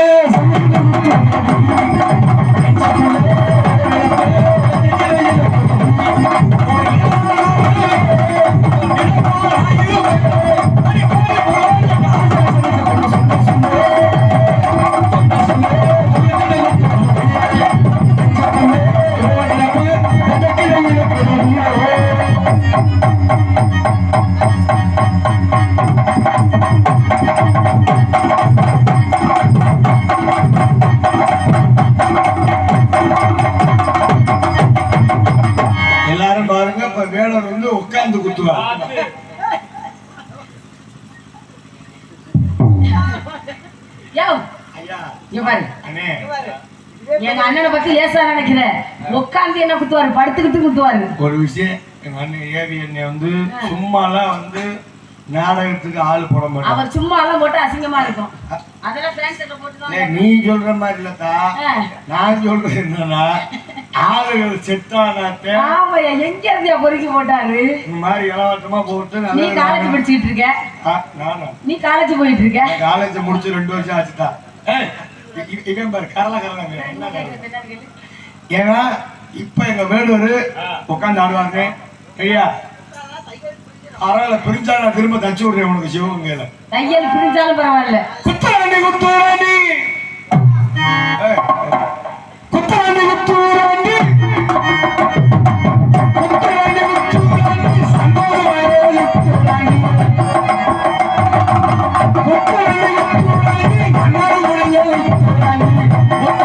எல்லாரும் பாருங்க. இப்ப வேலூர் வந்து உட்கார்ந்து குத்துவார். யோ, ஐயா இங்க பாரு, அண்ணே எங்க அண்ணனை பத்தி லேசா நினைக்கிறேன். உட்காந்து என்ன குத்துவாரு, படுத்துக்கிட்டு குத்துவாரு. ஒரு விஷயம், எங்க அண்ணன் ஏவி என்னை வந்து சும்மாலாம் வந்து நாடகத்துக்கு ஆள் போட மாட்டான். அவர் சும்மா எல்லாம் போட்டு அசிங்கமா இருக்கும். அதெல்லாம் பேண்ட் ஷர்ட் போட்டுதான். நீ சொல்ற மாதிரி இல்லத்தா, நான் சொல்றது என்னன்னா ஆளுகள் செட்டானாத்தே ஆமாய்யா, எங்க இருந்தியா பொறுக்கி போட்டாரு. இந்த மாதிரி இளவட்டமா போட்டு நீ நல்லா காலேஜ் படிச்சுக்கிட்டு இருக்க. நானா நீ காலேஜ் போயிட்டு இருக்க. காலேஜ் முடிச்சு 2 வருஷம் ஆச்சுட்டா. இவன் பாரு கரல என்ன கரல. ஏன்னா இப்ப எங்க வேலூர் உட்காந்து ஆடுவாங்க. ஐயா அறல பிரிஞ்சா நான் திரும்ப தச்சு விடுறேன் உனக்கு சிவகங்கையில. தையல் பிரிஞ்சாலும் பரவாயில்ல. குத்தாண்டி குத்தாண்டி குத்தாண்டி குத்தாண்டி குத்தாண்டி குத்தாண்டி சந்தோஷமாய் குத்தாண்டி குத்தாண்டி குத்தாண்டி அண்ணாரு குடியே குத்தாண்டி குத்தாண்டி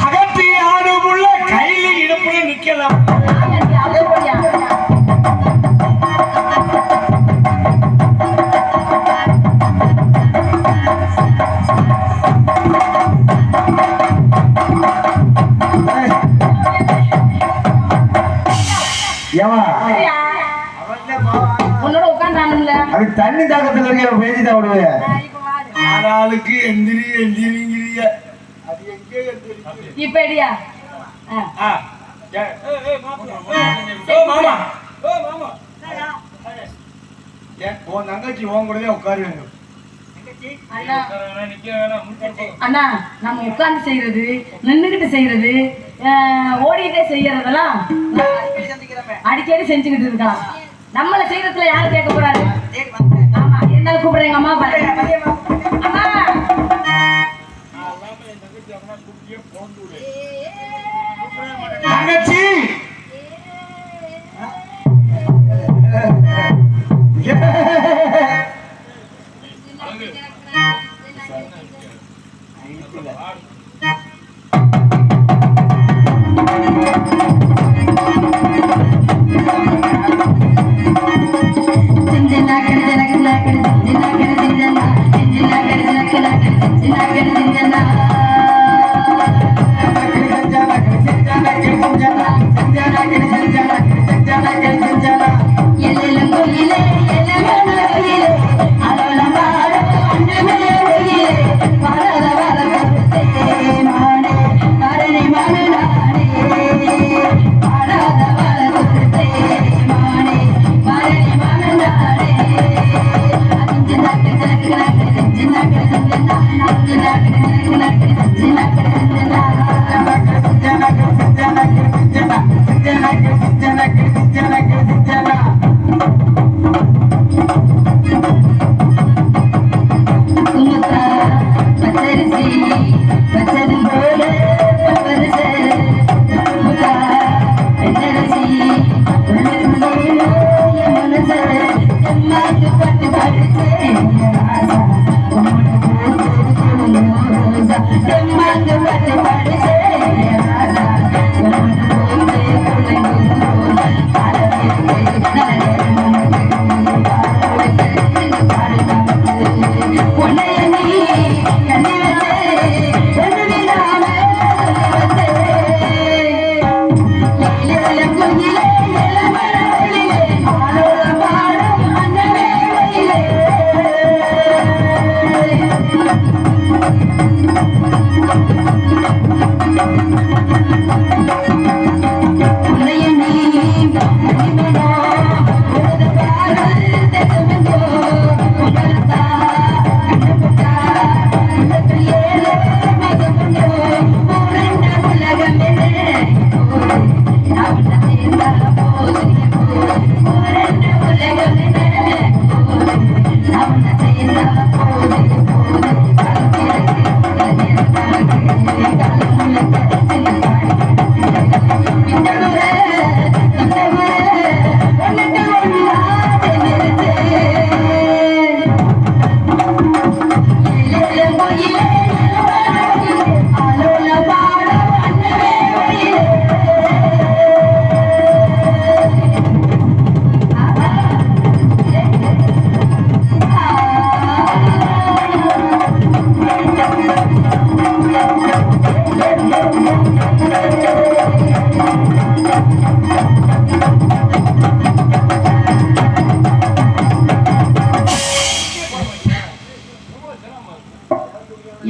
அகத்தி ஆடுமுள்ள கையில இடுப்புல நிக்கலாம். அதே போலியா? ஏமா உன்னோட உட்காந்துல அது தண்ணி தாக்கத்துல இருக்க பேசி தான் விடுவேன் ஆளாளுக்கு எந்திரி எந்திரிங்கிறிய அது எங்கே எந்திரி இப்ப எடியா உன் தங்கச்சி உன் கூடவே உட்காருவாங்க அண்ணா நம்ம உட்கார்ந்து செய்யறது நின்னுகிட்டு செய்யறது ஓடிட்டே செய்யறதெல்லாம் அடிக்கடி செஞ்சுக்கிட்டு இருக்கலாம். நம்மள செய்யறதுல யாரும் கேட்க போறாரு. ஆமா இருந்தாலும் கூப்பிடுறேங்க அம்மா பாருங்க அம்மா தங்கச்சி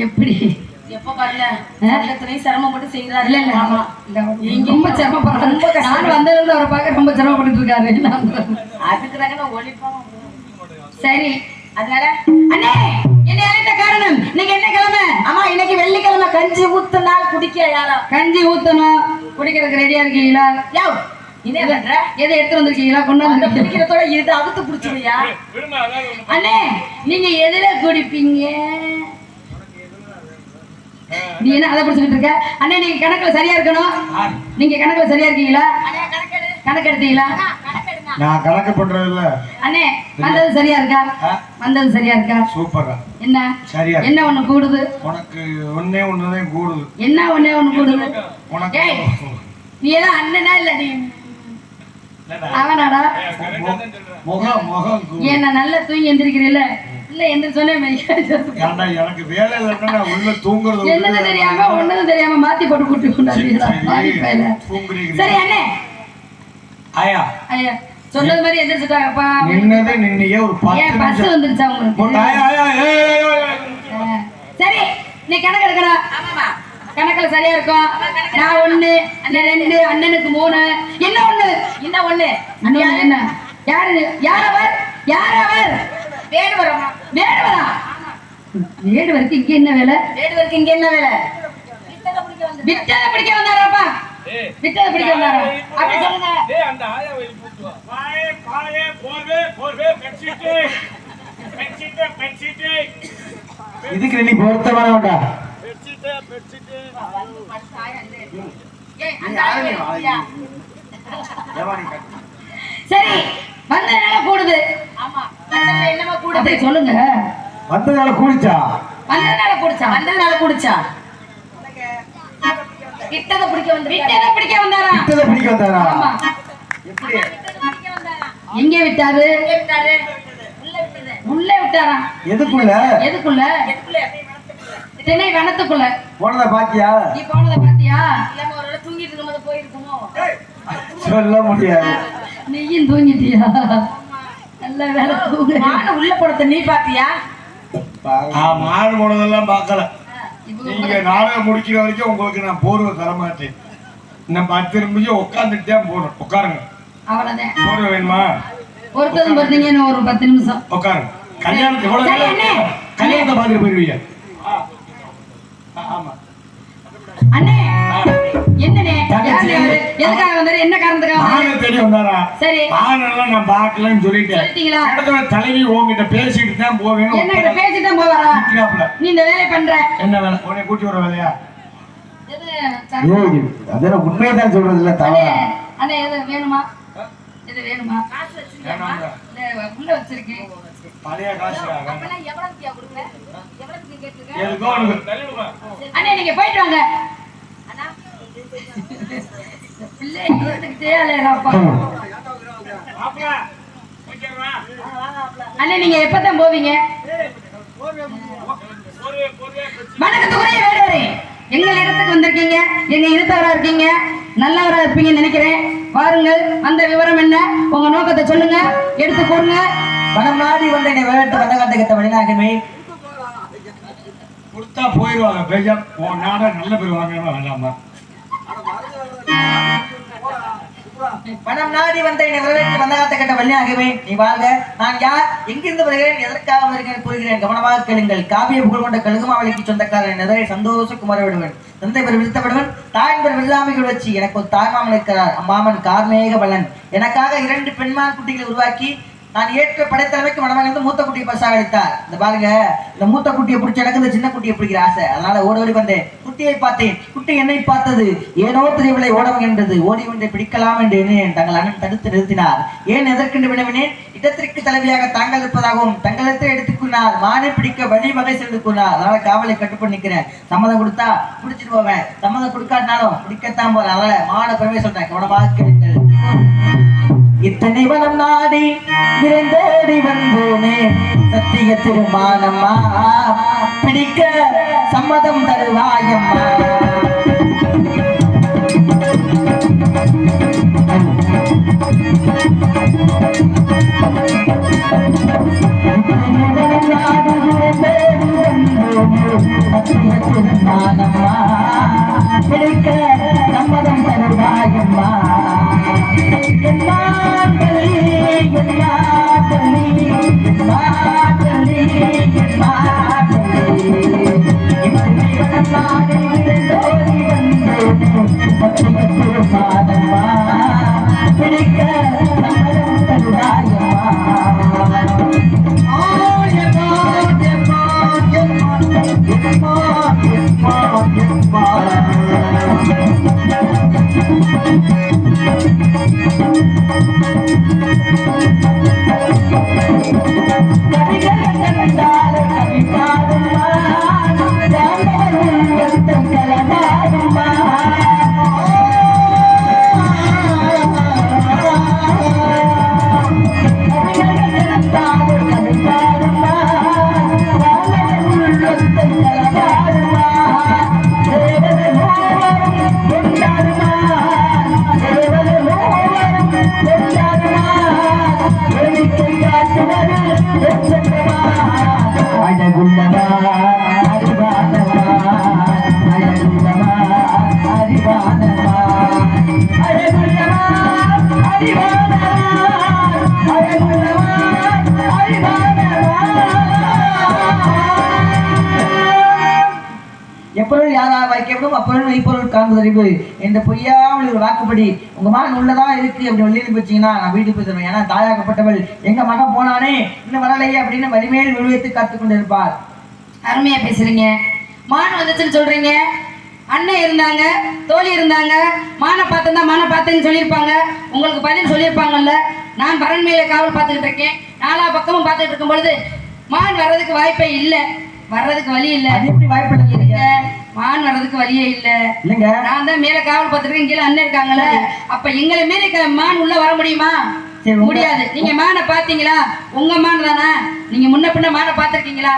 எப்படி எப்ப பாருல எல்லாத்துலயும் சிரமப்பட்டு செய்யறாரு. இல்ல இல்ல ஆமா ரொம்ப சிரமப்படுறாரு. ரொம்ப கஷ்டம். வந்ததுல இருந்து அவரை பார்க்க ரொம்ப சிரமப்பட்டு இருக்காரு. அதுக்குதாங்க ஒளிப்பாங்க. சரி அதனால அண்ணே என்ன அழைத்த காரணம் இன்னைக்கு என்ன கிழமை? ஆமா இன்னைக்கு வெள்ளிக்கிழமை கஞ்சி ஊத்துனால் குடிக்க யாரா கஞ்சி ஊத்தணும் குடிக்கிறதுக்கு ரெடியா இருக்கீங்களா? யோ என்ன பண்ற? எதை எடுத்து வந்திருக்கீங்களா? கொண்டு வந்து குடிக்கிறதோட இது அவுத்து குடிச்சுறியா? அண்ணே நீங்க எதுல குடிப்பீங்க? நீ என்ன அதை பிடிச்சிட்டு இருக்க? அண்ணே நீங்க கணக்குல சரியா இருக்கணும். நீங்க கணக்குல சரியா இருக்கீங்களா? கணக்கு எடுத்தீங்களா? நான் கணக்கு பண்றது இல்ல. அண்ணே வந்தது சரியா இருக்கா? வந்தது சரியா இருக்கா? சூப்பரா. என்ன சரியா என்ன ஒண்ணு கூடுது? உனக்கு ஒண்ணே ஒண்ணுதான் கூடுது. என்ன ஒண்ணே ஒண்ணு கூடுது? உனக்கு நீ எல்லாம் அண்ணனா இல்ல நீ அவனாடா? முகம் முகம் ஏன்னா நல்லா தூங்கி எந்திரிக்கிறீல்ல? இல்ல எந்திரிச்சு சொன்னேன் ஏன்டா எனக்கு வேலை இல்லைன்னா நான் உள்ள தூங்குறது என்னன்னு தெரியாம ஒண்ணும் தெரியாம மாத்தி போட்டு கூட்டி கொண்டாடுறீங்களா? தூங்குறீங்க. சரி அண்ணே ஆயா ஐயா சொன்னது மாதிரி எந்திரிச்சுட்டாங்கப்பா. நின்னது நின்னையே ஒரு 10 ஏன் பஸ் நிமிஷம் வந்துருச்சா உங்களுக்கு? போட்டு ஆயா ஆயா ஏய், ஏய், ஏய், ஏய். சரி நீ கணக்கு எடுக்கணும். கணக்குல சரியா இருக்கும். நான் 1 அண்ணன் 2 அண்ணனுக்கு 3 என்ன 1 இன்னும் என்ன யாரு யார் அவர் வேடுவரமா வேடுவரா வேடுவருக்கு இங்க என்ன வேலை? வேடுவருக்கு இங்க என்ன வேலை? விட்டத பிடிக்க வந்தாராப்பா. விட்டத பிடிக்க வந்தாரா? அப்படி சொல்லுங்க. டேய் அந்த ஆயாவை கூட்டி வா. பாயே பாயே போர்வே பெட்ஷீட் இதுக்கு நீ பொருத்தமானவன்டா. பெட்ஷீட் ஏய் அந்த ஆயா சரி வந்ததுனால கூடுது. ஆமா வந்ததுனால என்னமா கூடுது? அப்படி சொல்லுங்க. வந்ததால கூடிச்சா? வந்ததுனால கூடிச்சா கிட்டத பிடிக்க வந்தாரா? விட்டத பிடிக்க வந்தாரா? ஆமா. எப்படி? எங்கே விட்டாரு? உள்ள விட்டாரா? எதுக்குள்ள? திணை வனத்துக்குள்ள. போனத பாத்தியா? நீ போனத பாத்தியா? இல்ல ஒருவேளை தூங்கிட்டு இருக்கும்போது போயிருக்குமோ? சொல்ல முடியாது. நீயும் தூங்கிட்டியா? நல்ல வேலை தூங்கு. நானும் உள்ள போனத நீ பாத்தியா? மாடு போனதெல்லாம் பார்க்கல. நீங்க நாடகம் முடிக்கிற வரைக்கும் உங்களுக்கு நான் போர்வை தர மாட்டேன். இன்னும் 10 நிமிஷம் உட்காந்துட்டு தான் போறோம். உட்காருங்க. அவ்வளவுதான். போர்வை வேணுமா? ஒருத்தரும் பார்த்தீங்க இன்னும் ஒரு 10 நிமிஷம். உட்காருங்க. கல்யாணத்தை எவ்வளவு சரி, அண்ணே. கல்யாணத்தை பார்த்துட்டு போயிருவீங்க. ஆமா அண்ணே என்னண்ணே யாரு எதுக்காக வந்தாரு? என்ன காரணத்துக்காக வந்தாரு? மானை தேடி வந்தாரா? சரி. மானெல்லாம் நான் பார்க்கலன்னு சொல்லிட்டேன். சொல்லிட்டீங்களா? இடத்துல தலைவி உங்ககிட்ட பேசிட்டு தான் போவேன்னு என்ன கிட்ட பேசிட்டு தான் போவாரா? நிக்கிறாப்புல. நீ இந்த வேலையை பண்ற என்ன வேலை? உன்னை கூட்டி வர வேலையா? எது ஏய், அதெல்லாம் உண்மையதான் சொல்றது இல்ல தவறா? அண்ணே எது வேணுமா? எது வேணுமா? வேணாம்டா. உள்ள வச்சிருக்கேன். பழைய காசு அப்பனா எவ்வளவுக்கு கொடுங்க? எவ்வளவுக்கு கேக்குறீங்க? எதுக்கோ உனக்கு அண்ணே நீங்க போயிட்டு வாங்க. அண்ணா பிள்ளை எடுத்துக்கிட்டே அலையறாப்பா. அண்ணே நீங்க எப்பதான் போவீங்க? வணக்கத்துக்குரிய வேடுவரே, எங்கள் இடத்துக்கு வந்திருக்கீங்க. எங்க இனத்தவரா இருக்கீங்க, நல்லவரா இருப்பீங்கன்னு நினைக்கிறேன். வாருங்கள், அந்த விவரம் என்ன? உங்க நோக்கத்தை சொல்லுங்க, எடுத்து கூறுங்க. மனம் நாடி வந்த என்னை விளையாட்டு வந்த கட்ட வழிநாகமே கொடுத்தா போயிடுவாங்க. பேஜா உன் நாட நல்ல பேர் வாங்கணும் வேண்டாமா? மனம் நாடி வந்த என்னை விளையாட்டு வந்த கட்ட வழிநாகமே நீ வாழ்க. நான் யார், எங்கிருந்து வருகிறேன், எதற்காக வருகிறேன் கூறுகிறேன், கவனமாக கேளுங்கள். காவிய புகழ் கொண்ட கழுகுமாவளிக்கு சொந்தக்காரன் நெதரை சந்தோஷ குமார விடுவன், தந்தை பெரு விருத்தப்படுவன், தாயின் பெரு விருதாமிகள் வச்சு எனக்கு ஒரு தாய்மாமன் இருக்கிறார். அம்மாமன் கார்மேக பலன் எனக்காக 2 பெண்மான் குட்டிகளை உருவாக்கி நான் ஏற்ற படைத்தலைமைக்கு மனமகிழ்ந்து மூத்த குட்டியை பரிசாக அளித்தார். இந்த பாருங்க, இந்த மூத்த குட்டியை பிடிச்ச எனக்கு இந்த சின்ன குட்டியை பிடிக்கிற ஆசை. அதனால ஓடி வந்தேன். குட்டியை பார்த்தேன், குட்டி என்னை பார்த்தது. ஏனோ தெரியவில்லை, ஓடவன் என்றது. ஓடி ஒன்றை பிடிக்கலாம் என்று எண்ணினேன். தங்கள் அண்ணன் தடுத்து நிறுத்தினார். ஏன் எதற்கென்று வினவினேன். இடத்திற்கு தலைவியாக தாங்கள் இருப்பதாகவும் தங்களிடத்தை எடுத்துக் கூறினார். மானை பிடிக்க வழி வகை சென்று கூறினார். அதனால காவலை கட்டுப்பட்டு நிற்கிறேன். சம்மதம் கொடுத்தா பிடிச்சிட்டு போவேன், சம்மதம் கொடுக்காட்டினாலும் பிடிக்கத்தான் போறேன். அதனால மான பெருமை சொல்றேன், கவனமாக கேளுங்கள். இத்தனை வனம் நாடி விரைந்தேடி வந்தோனே சத்திய திருமானம்மா, பிடிக்க சம்மதம் தருவாயம்மா. பிடிக்க சம்மதம் தருவாயம்மா. Thank you. அழகுள்ளவா அறிவானவா அழகுள்ளவா அறிவானவா அழகுள்ளவா அறிவானவா அழகுள்ளவா அறிவானவா. எப்பொருள் யாராக வைக்கப்படும் அப்பொருள் மெய்ப்பொருள் காண்பதறிவு என்ற பொய்யாமல் ஒரு வாக்குப்படி உங்க மகன் உள்ளதான் இருக்கு அப்படி வெளியே வச்சீங்கன்னா நான் வீட்டுக்கு போய் தருவேன். ஏன்னா தாயாகப்பட்டவள் எங்க மகன் போனானே இன்னும் வரலையே அப்படின்னு வலிமையில் விழுவித்து காத்து கொண்டு இருப்பார். அருமையா பேசுறீங்க. மான் வந்துச்சுன்னு சொல்றீங்க. அண்ணன் இருந்தாங்க, தோழி இருந்தாங்க, மானை பார்த்தா மானை பார்த்தேன்னு சொல்லியிருப்பாங்க. உங்களுக்கு பதில் சொல்லியிருப்பாங்கல்ல. நான் பரண்மையில காவல் பார்த்துக்கிட்டு இருக்கேன். நாலா பக்கமும் பார்த்துட்டு இருக்கும் பொழுது மான் வர்றதுக்கு வாய்ப்பே இல்லை, வர்றதுக்கு வழி இல்லை. அது எப்படி வாய்ப்பு இல்லைங்க? மான் வர்றதுக்கு வழியே இல்ல. இல்லைங்க, நான் தான் மேல காவல் பார்த்துருக்கேன், கீழே அண்ணன் இருக்காங்கல்ல. அப்ப எங்களை மீறி மான் உள்ள வர முடியுமா? முடியாது. நீங்க மானை பாத்தீங்களா? உங்க மான் தானே. நீங்க முன்ன பின்ன மானை பாத்திருக்கீங்களா?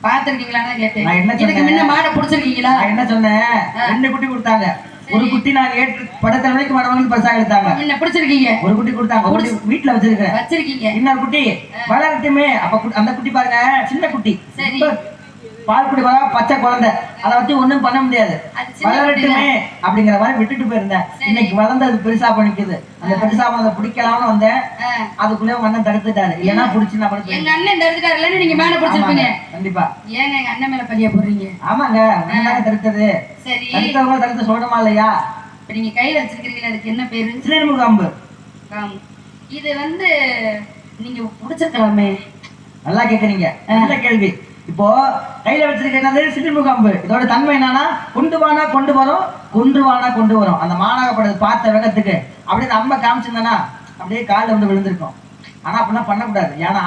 பாத்திருக்கீங்களான்னு கேட்டேன். இதுக்கு முன்ன மானை புடிச்சிருக்கீங்களா? நான் என்ன சொன்னேன், 2 குட்டி கொடுத்தாங்க. ஒரு குட்டி நான் ஏற்று படத்தலைமைக்கு மடவங்களுக்கு பரிசாக எடுத்தாங்க. முன்ன பிடிச்சிருக்கீங்க. ஒரு குட்டி கொடுத்தாங்க, ஒரு குட்டி வீட்டுல வச்சிருக்கீங்க. இன்னொரு குட்டி வளரட்டுமே. அப்ப அந்த குட்டி பாருங்க, சின்ன குட்டி. சரி, பால் குடி வர பச்சை குழந்தை, அதை வச்சு ஒண்ணும் பண்ண முடியாது. வளரட்டுமே அப்படிங்கிற மாதிரி விட்டுட்டு போயிருந்தேன். இன்னைக்கு வளர்ந்து பெருசா பண்ணிக்குது. அந்த பெருசா அதை பிடிக்கலாம்னு வந்தேன். அதுக்குள்ளே அண்ணன் தடுத்துட்டாரு. ஏன்னா பிடிச்சு நான் எங்க அண்ணன் தடுத்துட்டாரு. நீங்க மேல பிடிச்சிருப்பீங்க. கண்டிப்பா. ஏங்க எங்க அண்ணன் மேல பழிய போடுறீங்க? ஆமாங்க, தடுத்தது. சரி, தடுத்தவங்க தடுத்து சொல்லணுமா இல்லையா? இப்ப நீங்க கையில வச்சிருக்கீங்களா, அதுக்கு என்ன பேரு? சிறுமுகாம்பு. இது நீங்க புடிச்சிருக்கலாமே. நல்லா கேக்குறீங்க, நல்ல கேள்வி. இப்போ கையில வச்சிருக்கிறது சிறுமுகாம்பு. இதோட தன்மை என்னன்னா, கொண்டுவானா கொண்டு வரும், கொன்றுவானா கொண்டு வரும். அந்த மானாகப்படுறது பார்த்த வேகத்துக்கு அப்படியே நம்ம காமிச்சிருந்தனா அப்படியே காலில் வந்து விழுந்திருக்கும். ஆனா அப்படிலாம் பண்ணக்கூடாது. ஏன்னா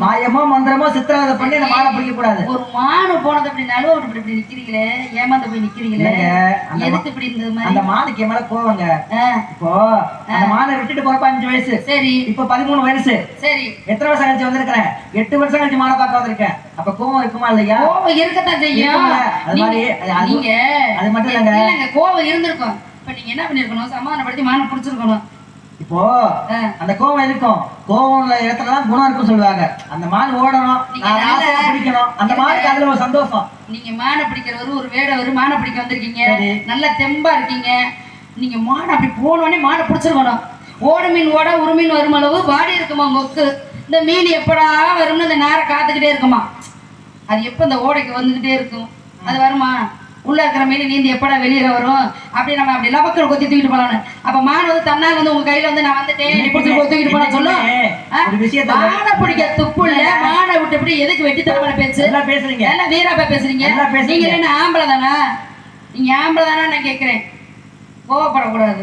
மாயமோ மந்திரமோ சித்திரவதை பண்ணி அந்த மானை பிடிக்க கூடாது. ஒரு மானு போனது அப்படின்னாலும் இப்படி நிக்கிறீங்களே, ஏமாந்து போய் நிக்கிறீங்களே, எதுக்கு இப்படி இருந்தது மாதிரி? அந்த மானுக்கு மேல போவாங்க. இப்போ அந்த மானை விட்டுட்டு போறப்ப 5 வயசு. சரி, இப்ப 13 வயசு. சரி, எத்தனை வருஷம் கழிச்சு வந்திருக்கிறேன்? 8 வருஷம் கழிச்சு மானை பார்க்க வந்திருக்கேன். அப்ப கோவம் இருக்குமா இல்லையா? கோவம் இருக்கத்தான் செய்யும். அது மாதிரி நீங்க அது மட்டும் இல்லைங்க, கோவம் இருந்திருக்கும். இப்ப நீங்க என்ன பண்ணிருக்கணும், சமாதானப்படுத்தி மானை பிடிச்சிருக்கணும். இப்போ அந்த கோவம் இருக்கும், கோவம் இடத்துலதான் குணம் இருக்கும் சொல்லுவாங்க. அந்த மான் ஓடணும், பிடிக்கணும். அந்த மானுக்கு அதுல ஒரு சந்தோஷம். நீங்க மானை பிடிக்கிறவரு ஒரு வேடவரு மானை பிடிக்க வந்திருக்கீங்க, நல்ல தெம்பா இருக்கீங்க. நீங்க மானை அப்படி போனோடனே மானை பிடிச்சிருக்கணும். ஓடு மீன் ஓட ஒரு மீன் வரும் அளவு பாடி இருக்குமா கொக்கு. இந்த மீன் எப்படா வரும்னு இந்த நேரம் காத்துக்கிட்டே இருக்குமா. அது எப்ப இந்த ஓடைக்கு வந்துகிட்டே இருக்கும். அது வருமா? உள்ள இருக்கிற மீன் நீந்தி எப்படா வெளியில வரும். அப்படி நம்ம அப்படி லபக்கரை கொத்தி தூக்கிட்டு போலான்னு. அப்ப மான் தன்னால் உங்க கையில நான் வந்துட்டேன் தூக்கிட்டு போன சொல்லும். மானை பிடிக்க துப்பு இல்ல, மானை விட்டு இப்படி எதுக்கு வெட்டி தரமான பேச்சு பேசுறீங்க? எல்லாம் வீராப்பா பேசுறீங்க. நீங்க என்ன ஆம்பளை தானா? நீங்க ஆம்பளை தானா நான் கேட்கிறேன். கோவப்படக்கூடாது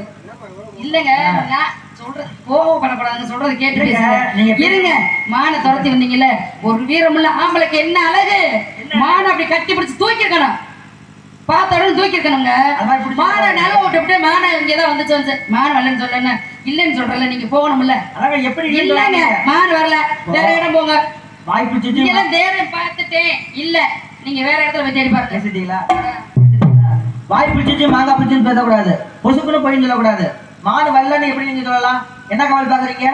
இல்லைங்க, நான் சொல்றது கோவப்படக்கூடாதுன்னு சொல்றது கேட்டு இருங்க. மானை துரத்தி வந்தீங்கல்ல, ஒரு வீரமுள்ள ஆம்பளைக்கு என்ன அழகு. மானை அப்படி கட்டி பிடிச்சு தூக்கி இருக்கணும், பார்த்தோட தூக்கி இருக்கணுங்க. மானை நில விட்டு மானை இங்கதான் வந்துச்சு. மான் வரலன்னு சொல்ல இல்லன்னு சொல்றல, நீங்க போகணும்ல. எப்படி இல்லங்க, மான் வரல, வேற இடம் போங்க. வாய்ப்பு எல்லாம் தேரம் பார்த்துட்டேன் இல்ல, நீங்க வேற இடத்துல போய் தேடி பாருங்க. பேசிட்டீங்களா? வாய் பிடிச்சிச்சு மாங்காய் பிடிச்சுன்னு பேசக்கூடாது, பொசுக்குன்னு போய் சொல்லக்கூடாது. மான் வரலன்னு எப்படி நீங்க சொல்லலாம்? என்ன காவல் பாக்குறீங்க?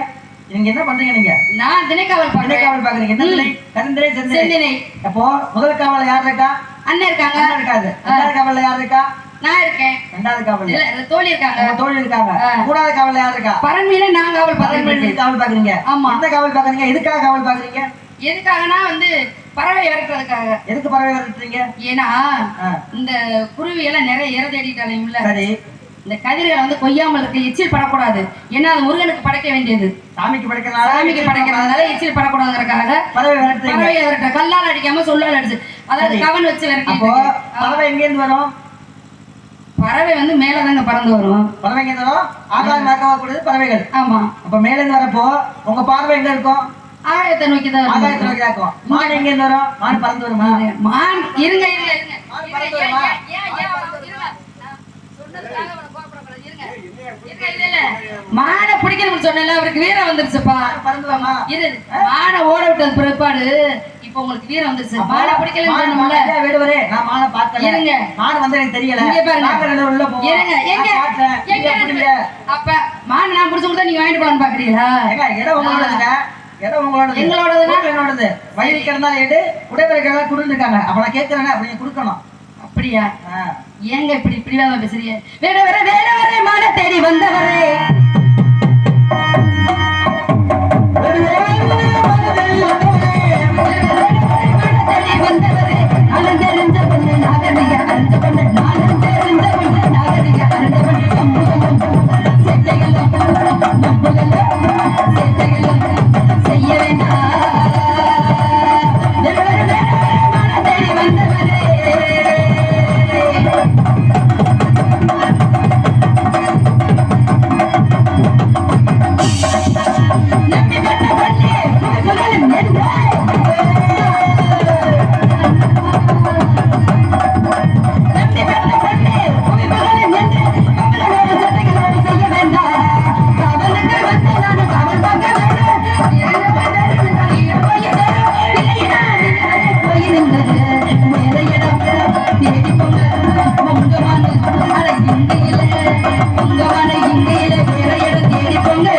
நீங்க என்ன பண்றீங்க? நீங்க நான் திணைக்காவல் பாக்குறீங்க. என்ன திணை? கருந்திணை, செந்திணை. அப்போ முதல் காவல் யார் இருக்கா? அண்ணன் இருக்காங்க. இருக்காது. ரெண்டாவது காவல்ல யார் இருக்கா? நான் இருக்கேன். ரெண்டாவது காவல்ல தோழி இருக்காங்க. தோழி இருக்காங்க. மூணாவது காவல்ல யார் இருக்கா? பரண்மையில நான் காவல் பாக்குறேன். காவல் பாக்குறீங்க. ஆமா. என்ன காவல் பாக்குறீங்க? எதுக்காக காவல் பாக்குறீங்க? எதுக்காகனா பறவை இறக்குறதுக்காக. எதுக்கு பறவை இறக்குறீங்க? ஏன்னா இந்த குருவி எல்லாம் நிறைய இற தேடிட்டாலையும்ல. சரி, இந்த கதிர்களை கொய்யாமல் இருக்கு, எச்சில் படக்கூடாது. ஏன்னா அது முருகனுக்கு படைக்க வேண்டியது, சாமிக்கு படைக்கிறதுனால எச்சில் படக்கூடாதுங்கிறதுக்காக பறவை விரட்டுற. கல்லால் அடிக்காம சொல்லால் அடிச்சு, அதாவது கவன் வச்சு விரட்டி. பறவை எங்க இருந்து வரும்? பறவை மேலதாங்க பறந்து வரும். பறவை எங்க இருந்து வரும்? ஆகாயம் வரக்கூடியது பறவைகள். ஆமா. அப்ப மேல இருந்து வரப்போ உங்க பார்வை எங்க இருக்கும்? ஆகாயத்தை நோக்கிதான். ஆகாயத்தை நோக்கி தான் இருக்கும். மான் எங்க இருந்து வரும்? மான் பறந்து வருமா? மான் இருங்க மானை பிடிக்கணும்னு சொன்னல, அவருக்கு வீரம் வந்துருச்சுப்பா. மானை ஓட விட்டது பிற்பாடு இப்ப உங்களுக்கு வீரம் வந்துருச்சு. மானை பிடிக்கலன்னு சொன்னோம்ல. வேடுவரே, நான் மானை பார்க்கல. இருங்க, மான் வந்து எனக்கு தெரியல. இங்க பாருங்க, உள்ள போங்க. இருங்க, எங்க அப்ப மானை நான் பிடிச்சு கொடுத்தா நீங்க வாங்கிட்டு போலான்னு பாக்குறீங்களா? ஏங்க இடம் உங்களோடதுங்க. இடம் உங்களோடது. எங்களோடதுன்னா? ஊர் என்னோடது. வயலி கிடந்தாலும் எடு, உடைமுறை கிடந்தா கொடுத்துருக்காங்க. அப்ப நான் கேட்கிறேன்னா அப்ப நீங்க கொடுக்கணும். அப்படியா? ஆ. ஏங்க இப்படி பிடிவாதமா பேசுறீங்க? வேடவரே மான தேடி வந்தவரே, தேடி வந்தவரே, நானும் தெரிஞ்ச பொண்ணு நாகரிக அறிஞ்ச பொண்ணு, நானும் தெரிஞ்ச பொண்ணு நாகரிக அறிஞ்ச பொண்ணு, சேட்டைகளும் செய்ய வேண்டாம். வேடவரே மான தேடி வந்தவரே, நம்பி வந்த பொண்ணே புகழும் என்றே, நம்பி வந்த பொண்ணே புகழும் என்றே, அவளோட சட்டைகளோடு செய்ய வேண்டாம். காவலுக்கு வந்து நானும் காவல் பார்க்க வேண்டும். இரண்டு பேரும் போய் சேரும். இல்லையா போய் நின்றது வேற இடம் தேடி போங்க. உங்கமான அட இங்கையில, உங்கமான இங்கையில வேற இடம் தேடி போங்க.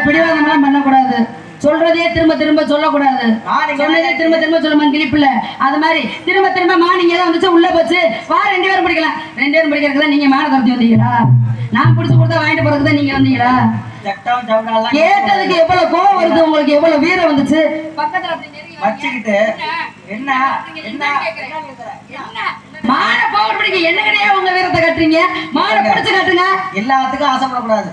பிடிவாதம்லாம் பண்ணக்கூடாது. சொல்றதே திரும்ப திரும்ப சொல்லக்கூடாது. சொன்னதே திரும்ப திரும்ப சொல்லுமா கிளிப்புல. அது மாதிரி திரும்ப திரும்ப மானிங்க தான் வந்துச்சு உள்ள போச்சு. வா 2 பேரும் பிடிக்கலாம். 2 பேரும் பிடிக்கிறதுக்கு தான் நீங்க மான துரத்தி வந்தீங்களா? நான் பிடிச்சு கொடுத்தா வாங்கிட்டு போறதுக்கு தான் நீங்க வந்தீங்களா? சட்டம் சவுடாலாம் கேட்டதுக்கு எவ்வளவு கோவம் வருது உங்களுக்கு, எவ்வளவு வீரம் வந்துச்சு. பக்கத்துல அப்படி நெருங்கி வச்சுக்கிட்டு என்ன என்ன மான பவர் பிடிக்க என்னங்கனே உங்க வீரத்தை காட்டுறீங்க. மான பிடிச்சு காட்டுங்க. எல்லாத்துக்கும் ஆசைப்படக்கூடாது.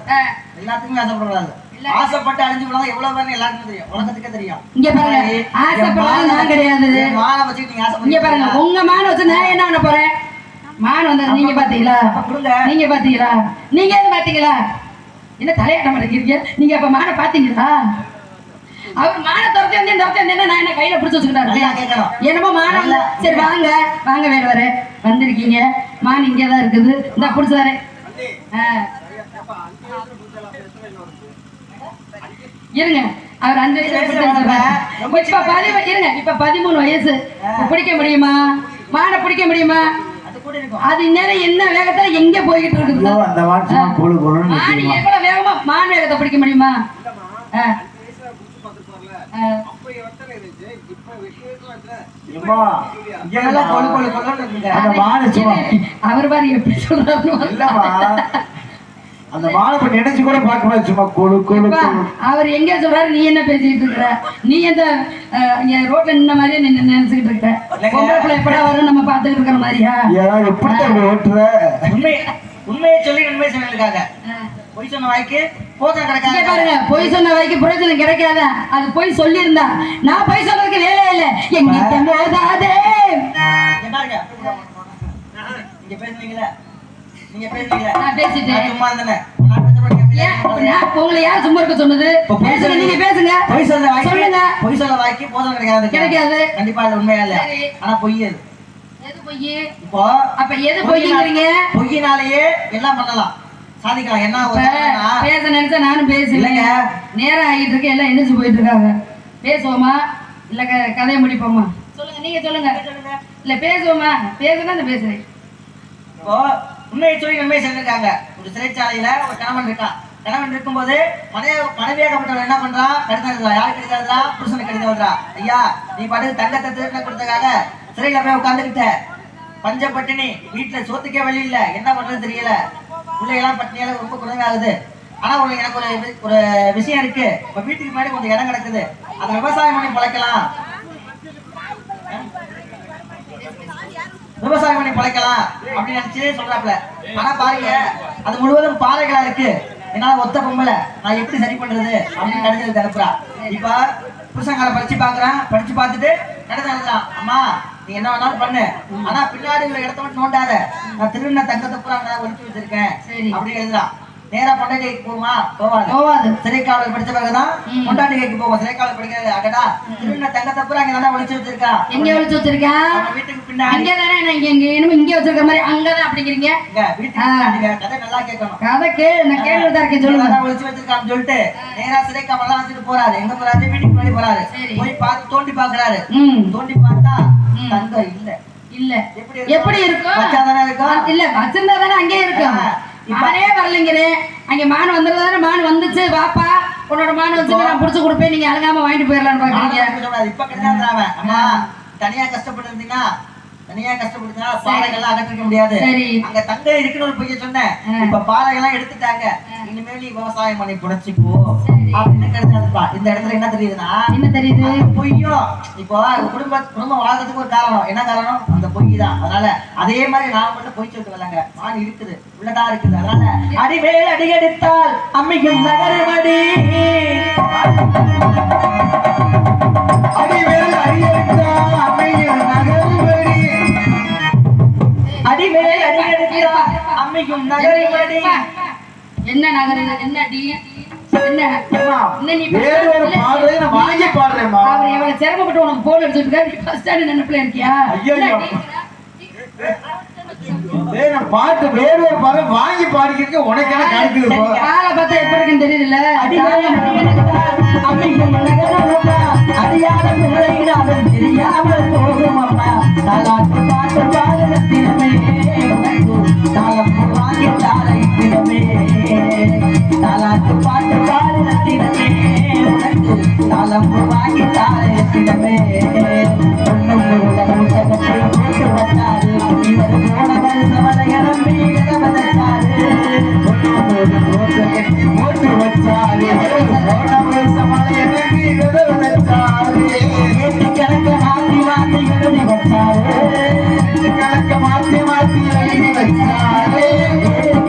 எல்லாத்துக்குமே ஆசைப்படக்கூடாது. ஆசைப்பட்டு அழிஞ்சு போனா எவ்வளவு பேர் எல்லாருக்கும் தெரியும், உலகத்துக்கே தெரியும். இங்க பாருங்க, ஆசைப்படாத நான் கிடையாது. மானை வச்சுக்கிட்டு நீங்க இங்க பாருங்க, ஆசைப்படுங்க. உங்க மான வச்சு நான் என்ன பண்ண போறேன்? மான வந்தது நீங்க பாத்தீங்களா? கொடுங்க. நீங்க பாத்தீங்களா? நீங்க எது பாத்தீங்களா? என்ன தலையாட்ட மாட்டேங்கிறீங்க? நீங்க அப்ப மான பாத்தீங்களா? அவர் மான துரத்தி வந்தேன் நான் என்ன கையில பிடிச்சு நல்லா வச்சுக்கிட்டாரு? கேட்கணும். என்னமோ மானம் இல்ல. சரி வாங்க வாங்க, வேற வர வந்திருக்கீங்க. மான் இங்கதான் இருக்குது. இந்த பிடிச்சு வரேன். இருங்க, அவர் 5 வயசுல இருங்க, இப்ப 13 வயசு. பிடிக்க முடியுமா? மான பிடிக்க முடியுமா? அது கூட இருக்கும். அது இந்நேரம் என்ன வேகத்துல எங்க போய்கிட்டு இருக்குது? அந்த வாட்சிமா கோழு கோழுன்னு மான் நிக்குமா? எவ்வளவு வேகமா மான் வேகத்தை பிடிக்க முடியுமா? ஏம்மா, இங்க நல்லா கொழு இல்லம்மா. கொழு கொழுன்னு இருக்குங்க. அந்த மானு சும்மா அவர் பாரு எப்படி சொல்றாரு. இல்லம்மா, அந்த மானை இப்ப நினைச்சு கூட பார்க்க முடியாது. சும்மா கொழு கொழு அப்பா, கொழு. அவர் எங்க சொல்றாரு, நீ என்ன பேசிட்டு இருக்கிற? நீ எந்த ரோட்ல நின்ன மாதிரியே நீ நினைச்சுக்கிட்டு இருக்க? பொம்பளை பிள்ளை எப்படா வரும் நம்ம பாத்துக்கிட்டு இருக்கிற மாதிரியா? ஏதாவது எப்படித்தான் இப்படி ஓட்டுற? உண்மையை சொல்லி உண்மையை சொன்னதுக்காக பொய் சொன்ன வாய்க்கு போதனை இங்க கிடைக்காது. பாருங்க, பொய் சொன்ன வைக்க பிரயோஜனம் கிடைக்காத. அது பொய் சொல்லி இருந்தா நான் பொய் சொல்றதுக்கு வேலை இல்ல. எங்கிட்ட மோதாதே. இங்க பாருங்க. நீங்க பேசுனீங்களே, நீங்க பேசுனீங்களே. நான் பேசிட்டேன். நான் சும்மா இருந்தேன். நான் பேசுறேன். ஏன் அப்படின்னா உங்களை யார் சும்மா இருக்க சொன்னது? பேசுங்க, நீங்க பேசுங்க. பொய் சொல்ல வாய்க்கு சொல்லுங்க. பொய் சொல்ல வாய்க்கு போதனை கிடைக்காது. கிடைக்காது. கண்டிப்பா அது உண்மையா இல்ல. சரி. ஆனா பொய் அது. எது பொய்? இப்போ அப்ப எது பொய்ங்கிறீங்க? பொய்யினாலேயே எல்லாம் பண்ணலாம், சாதிக்கலாம். என்ன ஒரு இப்ப காரணம்னா, பேச நினைச்சா நானும் பேசுறேன். இல்லைங்க. நேரம் ஆகிட்டு இருக்கு, எல்லாம் எந்திரிச்சு போயிட்டு இருக்காங்க. பேசுவோமா இல்ல கதையை முடிப்போமா? சொல்லுங்க, நீங்க சொல்லுங்க. இல்ல பேசுவோமா? பேசுனா நான் பேசுறேன். இப்போ உண்மையை சொல்லி உண்மையை செஞ்சிருக்காங்க. ஒரு சிறைச்சாலையில ஒரு கணவன் இருக்கான். கணவன் இருக்கும்போது மனைவியாகப்பட்டவன் என்ன பண்றான்? கடிதம் எழுதுறா. யாருக்கு கடிதம் எழுதுறா? புருஷனுக்கு கடிதம் எழுதுறா. ஐயா, நீ பாட்டுக்கு தங்கத்தை திருட கொடுத்ததுக்காக சிறையில போய் உட்காந்துக்கிட்ட, பஞ்ச பட்டினி, வீட்டுல சோத்துக்கே வழி இல்ல, என்ன பண்றது தெரியல, பிள்ளைகளாம் பட்டினியால ரொம்ப குறைவாகுது. ஆனா எனக்கு ஒரு விஷயம் இருக்கு. இப்ப வீட்டுக்கு முன்னாடி கொஞ்சம் இடம் கிடக்குது, அதை விவசாயம் பண்ணி பழைக்கலாம், விவசாயம் பண்ணி பழைக்கலாம் அப்படின்னு நினைச்சு சொல்றாப்ல. ஆனா பாருங்க, அது முழுவதும் பாறைகளா இருக்கு. என்னால ஒத்த பொம்பளை, நான் எப்படி சரி பண்றது அப்படின்னு கடிதத்தை அனுப்புறா. இப்ப புருஷங்கார படிச்சு பாக்குறான். படிச்சு பார்த்துட்டு கடிதம் எழுதுறான். அம்மா, நீ என்ன வேணாலும் பண்ணு, ஆனா பின்னாடி உள்ள இடத்த மட்டும் நோண்டாத, நான் திருநெல்வேலி தங்கத்தை பூரா அங்கதான் ஒழிச்சு வச்சிருக்கேன் அப்படின்னு எழுதுறான். நேரா பொண்டாட்டி கைக்கு போகுமா? போவாது. சிறைக்காவலர் படிச்ச பிறகுதான் பொண்டாட்டி கைக்கு போவோம். சிறைக்காவலர் படிக்கிறது அடடா, திருநெல்வேலி தங்கத்தை பூரா அங்கதான் ஒழிச்சு வச்சிருக்கா. எங்க ஒழிச்சு வச்சிருக்கா? வீட்டுக்கு பின்னாடி. அங்கதானே இங்க வச்சிருக்க மாதிரி அங்கதான் அப்படிங்கிறீங்க. வீட்டுக்கு பின்னாடி. கதை நல்லா கேட்கணும். கதை நான் கேள்விதான் இருக்கேன், சொல்லுங்க. ஒழிச்சு வச்சிருக்கான்னு சொல்லிட்டு நேரா சிறைக்காவலாம் வச்சுட்டு போறாரு. எங்க போறாரு? வீட்டுக்கு முன்னாடி போறாரு. போய் பார்த்து தோண்டி பாக்குறாரு. தோண்டி பார்த்தா தங்கம் இல்ல. இல்ல எப்படி எப்படி இருக்கும் வச்சாதானே இருக்கும் இல்ல வச்சிருந்தா தானே அங்கேயே இருக்கும் நானே வரலைங்கிறேன் அங்க மான் வந்துருந்தானே மான் வந்துச்சு வாப்பா உன்னோட மான் வச்சு நான் புடிச்சு கொடுப்பேன் நீங்க அழகாம வாங்கிட்டு போயிடலாம்னு பாக்குறீங்க இப்ப கிடையாது அவன் அம்மா தனியா கஷ்டப்பட்டு இருந்தீங்கன்னா பாலைகள்லாம் அகற்றிக்க முடியாது அங்க தங்க இருக்குன்னு ஒரு பொய்ய சொன்னேன் இப்ப பாலைகள்லாம் எடுத்துட்டாங்க இனிமே நீ விவசாயம் பண்ணி புடைச்சிப்போ அப்படின்னு கிடைச்சதுப்பா இந்த இடத்துல என்ன தெரியுதுன்னா என்ன தெரியுது பொய்யும் இப்போ குடும்பம் வாழ்றதுக்கு ஒரு காரணம் என்ன காரணம் அந்த பொய் தான் அதனால அதே மாதிரி நான் மட்டும் பொய் சொல்லிட்டு வரலாங்க மான் இருக்குது உள்ளதா இருக்குது அதனால அடிவேல் அடியெடுத்தால் அம்மிக்கும் நகரமடி அடிவேல் அடியெடுத்தால் அம்மிக்கும் நகரமடி அடிவேல் அடியெடுத்தால் அம்மிக்கும் நகரமடி என்ன நகரம் என்ன அடி என்ன நீ வேற ஒரு பாடுறதை நான் வாங்கி பாடுறேன்மா. அவர் எவ்வளவு சிரமப்பட்டு உனக்கு போன் எடுத்துட்டு இருக்காரு நீ ஃபர்ஸ்ட் ஸ்டாண்ட் நினைப்புல இருக்கியா டேய் நான் பாட்டு வேற ஒரு பாடு வாங்கி பாடிக்கிறதுக்கு உனக்கு என்ன கணக்குது போ. ஆளை பார்த்தா எப்படி இருக்குன்னு தெரியல அம்மிக்கும் நகரமடி அடியாத பிள்ளைகள் தெரியாமல் போகும் அம்மா தாலாட்டு பாட்டு பாடத்தினமே தாளம் வாங்கி தாளைத்தினமே தாலாட்டு பாட்டு பாடத்தினமே உனக்கு தாளம் வாங்கி தாளைத்தினமே ஒன்னும் ஊட்டகத்தை போட்டு வந்தாரு இவர் போன வருஷம் கதவதற்காரு போட்டு வச்சாரு போன வருஷம் கணக்க மாத்தி மாத்தி எழுதி வச்சாரு கணக்க மாத்தி மாத்தி எழுதி வச்சாரு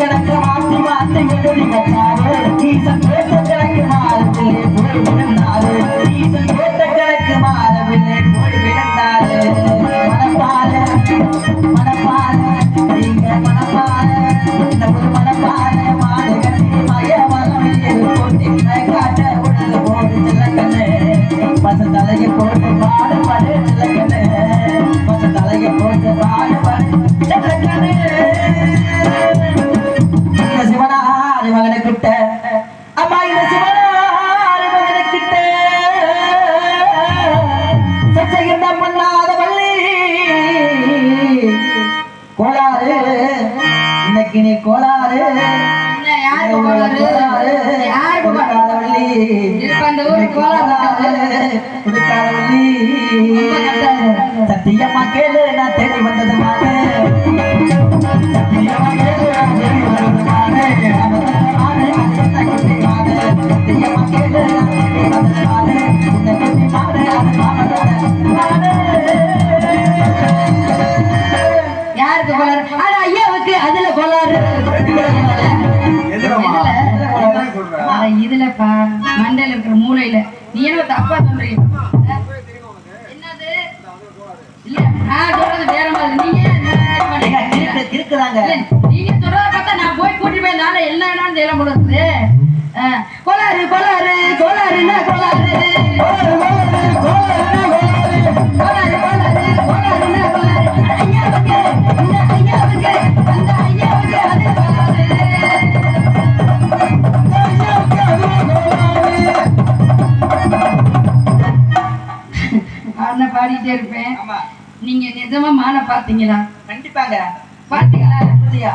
கணக்க மாத்தி மாத்தி எழுதி வச்சாரு ஈசன் போட்ட கணக்கு மாறவில்லை போய் விழுந்தாரு ஈசன் போட்ட கணக்கு மாறவில்லை போய் விழுந்தாரு மனப்பால மனப்பால நீங்க மனப்பால இந்த ஒரு மனப்பால மாடு கட்டி மய மரம் போட்டி காட்ட உடனே போடு செல்லக்கண்ணு பச தலைய போட்டு பாடுபாடு செல்லக்கண்ணு பச தலைய போட்டு பாடுபாடு செல்லக்கண்ணு இந்த சிவனாரி மகனுக்கிட்ட அம்மா இந்த சிவனாரி மகனுக்கிட்ட சச்சைகிட்ட பண்ணாத வள்ளி கோளாறு இன்னைக்கு நீ கோளாறு யாருக்கு கோளாறு யாருக்கு கோளாறு வள்ளி இப்ப அந்த ஊரு கோளாறு புதுக்காரவள்ளி சத்தியம்மா கேளு நான் தேடி வந்தது மானே சத்தியம்மா கேளு நான் தேடி வந்தது மானே சத்தியம்மா கேளு நான் தேடி வந்தது மானே இந்த குட்டி மானே அது மாமனோட யாருக்கு கோளாறு ஆனா ஐயாவுக்கு அதுல கோளாறு இதுலப்பா மண்டையில இருக்கிற மூளையில நீ என்ன தப்பா சொல்றீங்க என்னது இல்ல நான் சொல்றது வேற மாதிரி நீங்க இருக்குதாங்க நீங்க சொல்றத பார்த்தா நான் போய் கூட்டி போய் நானே எல்லாம் செய்யலாம் போல இருக்குது கோளாறு கோளாறு கோளாறுன்னா கோளாறு கோளாறு கோளாறுன்னா கோளாறு ஐயாவுக்கு இந்த ஐயாவுக்கு அந்த ஐயாவுக்கு அது கோளாறு பாடிட்டே இருப்பேன் நீங்க நிஜமா மானை பாத்தீங்களா கண்டிப்பாங்க பாத்தீங்களா புரியா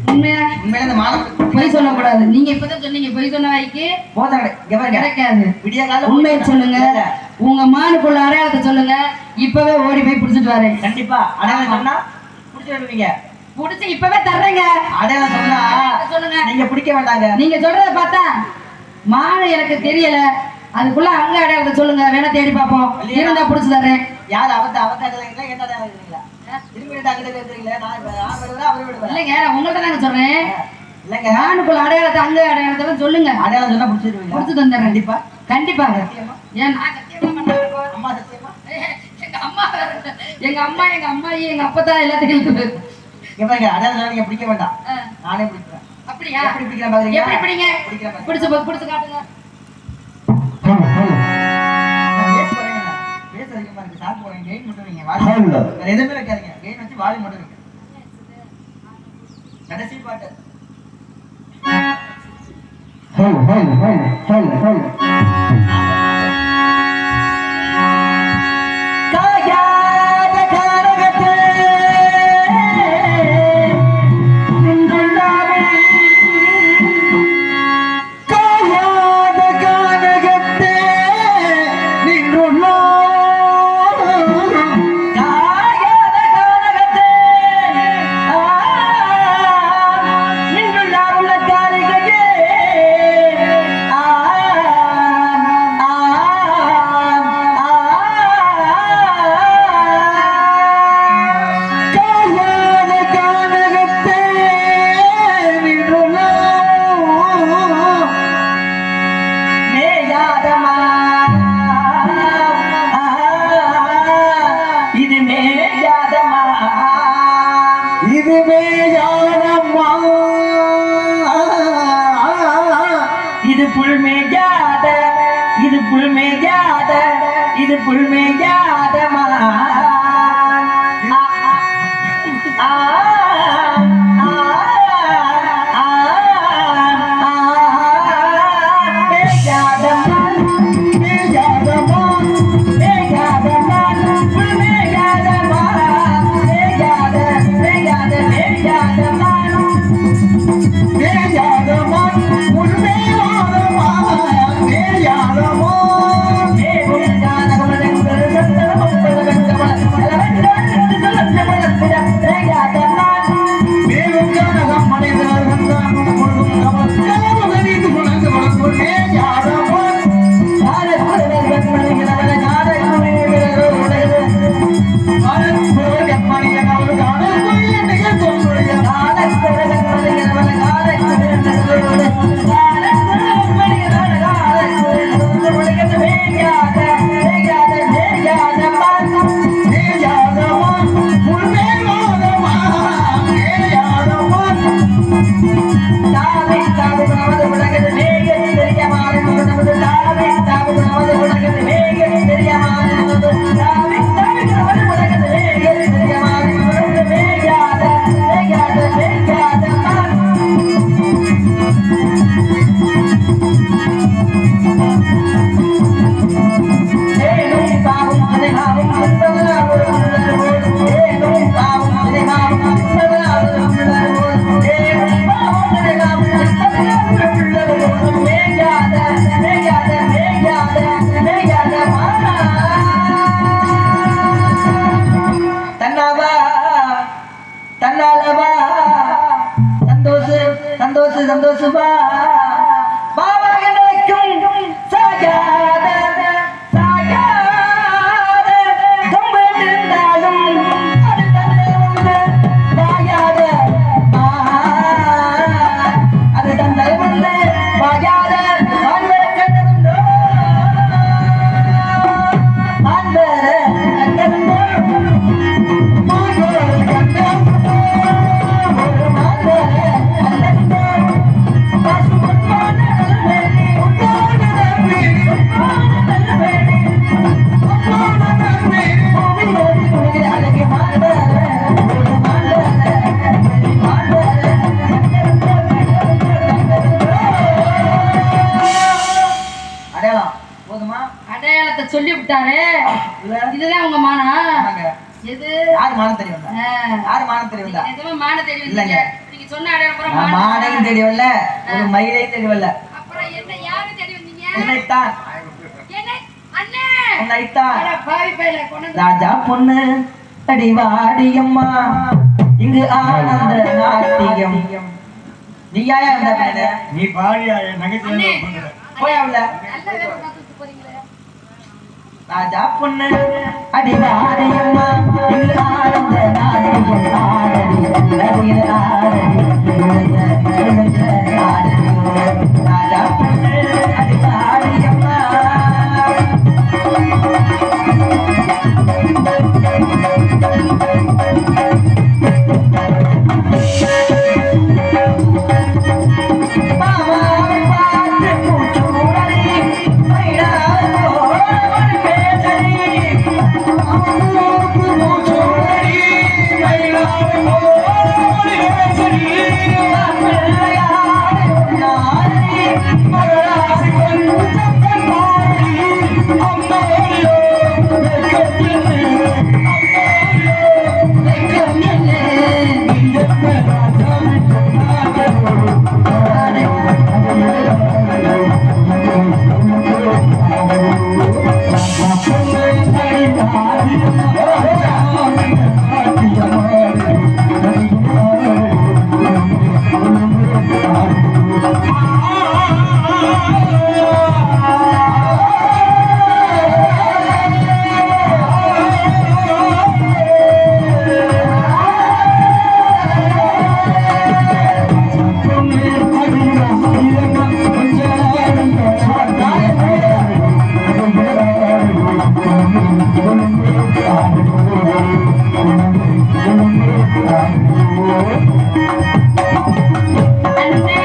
உண்மையா உண்மையில இந்த மாலை பொய் சொல்லக்கூடாது நீங்க இப்பதான் சொன்னீங்க பொய் சொன்ன வாய்க்கு கிடைக்காது விடிய காலம் உண்மையை சொல்லுங்க உங்க மானுக்குள்ள அடையாளத்தை சொல்லுங்க இப்பவே ஓடி போய் புடிச்சிட்டு வரேன் கண்டிப்பா அடையாளம் சொன்னா புடிச்சிடுவீங்க புடிச்சு இப்பவே தர்றேங்க அடையாளம் சொன்னா சொல்லுங்க நீங்க பிடிக்க வேண்டாங்க நீங்க சொல்றத பார்த்தா மானு எனக்கு தெரியல அதுக்குள்ள அங்க அடையாளத்தை சொல்லுங்க வேணா தேடி பாப்போம் இருந்தா புடிச்சு தர்றேன் யாரு அவத்த அடையாளம் என்ன அடையாளம் இருக்கீங்களா திரும்பி அங்கிட்ட கேக்குறீங்களா நான் விடுவேன் அவரு விடுவேன் இல்லைங்க உங்கள்ட்ட தாங்க சொல்றேன் இல்லைங்க மானுக்குள்ள அடையாளத்தை அங்க அடையாளத்தை சொல்லுங்க அடையாளம் சொன்னா புடிச்சிடுவீங்க புடிச்சு தந்துடுறேன் கண்டிப்பா கண்டிப்பா ஏன் நான் சத்தியமா பண்ண அம்மா சத்தியமா எங்க அம்மா எங்க அம்மாயி எங்க அப்பா தான் எல்லாத்தையும் இழுத்து எப்பங்க அடையாளம் சொன்னா நீங்க பிடிக்க வேண்டாம் நானே பிடிக்கிறேன் அப்படியா எப்படி பிடிக்கிறேன் பாக்குறீங்க எப்படி பிடிங்க பிடிக்கிறேன் பிடிச்சு காட்டுங்க பேச அதிகமா இருக்கு சாப்பிட்டு போறீங்க கெயின் மட்டும் வைங்க வாலி எதுவுமே வைக்காதீங்க கெயின் வச்சு வாலி மட்டும் வைங்க கடைசி பாட்டு காயாத காரகத்தே புல்மேஜாத இது புல்மேஜாத இது புல்மேஜாத சந்தோஷமா பாபா நினைக்கும் சாகாத சாகாத கம்பெண்டாலும் அது தந்தை வந்து வாயாத அது தந்தை வந்து வாயாத ஆண்பரக்கண்டோ ஆண்பரக்கண்டோ அடையாளத்தை சொல்லி விட்டாரு. இதுதான் உங்க மானா? எது யாரு மானம் தெரியும்? யாரு மானம் தெரியும்? எதுவுமே மான தெரியும் இல்லங்க. நீங்க சொன்ன அடையாளம் பூரா மானையும் தெரியவில்ல, ஒரு மயிலையும் தெரியவில்ல. அப்புறம் என்ன யாரு தெரியும்? நீங்க உன்னைத்தான் என்ன அண்ணே உன்னைத்தான் அட பாவி பையல கொண்டு ராஜா பொண்ணு அடிவாடியம்மா இங்கு ஆனந்த நாட்டியம். நீ யாயா இருந்த பெண்ணே? நீ பாடியா என் நகைச்சுவை பண்ற போய் அவள நல்ல வேலை பார்த்துட்டு போறீங்களே. ராஜா பொண்ணு அடிவாடியம்மா இங்கு ஆனந்த நாட்டியம் ஆடடி நதியில் ஆடடி ஆடடி ராஜா பொண்ணு அடிவாடியம்மா அண்ணே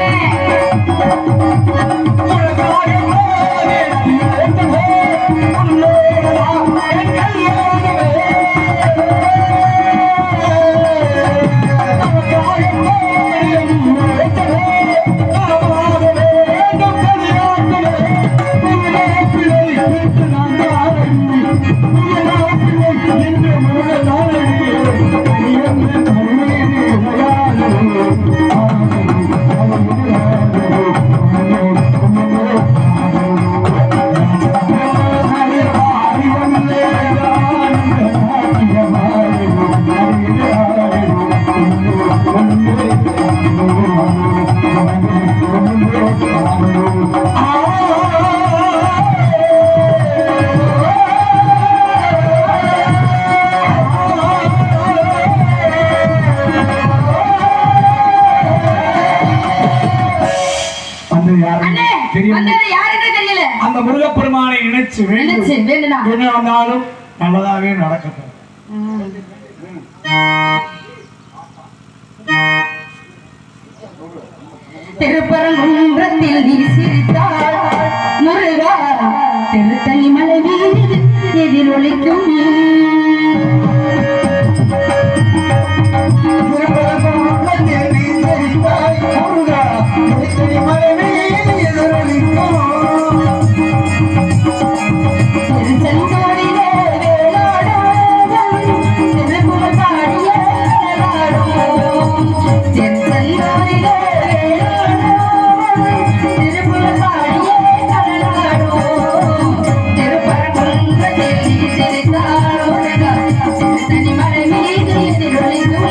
அண்ணே வந்தது யாருன்னு தெரியல. அந்த முருகப்பெருமானை நினைச்சு நினைச்சு வேண்டுனா என்ன வந்தாலும் நல்லதாவே நடக்கட்டும். திருப்பரங்குன்றத்தில் நீ சிரித்தாள் முருகா, திருத்தணி மலை வீடு எதிரொலிக்கும் நீ. திருச்செந்தூரிலே வேளாடும் திருப்புகழ் பாடிய வேளாடும். திருச்செந்தூரிலே வேளாடும் திருப்புகழ் பாடிய கடலாடும். திருப்பரங்குன்றத்தில் நீ சிரித்தாள் முருகா, திருத்தணி மலை மீது எதிரொலிக்கும்.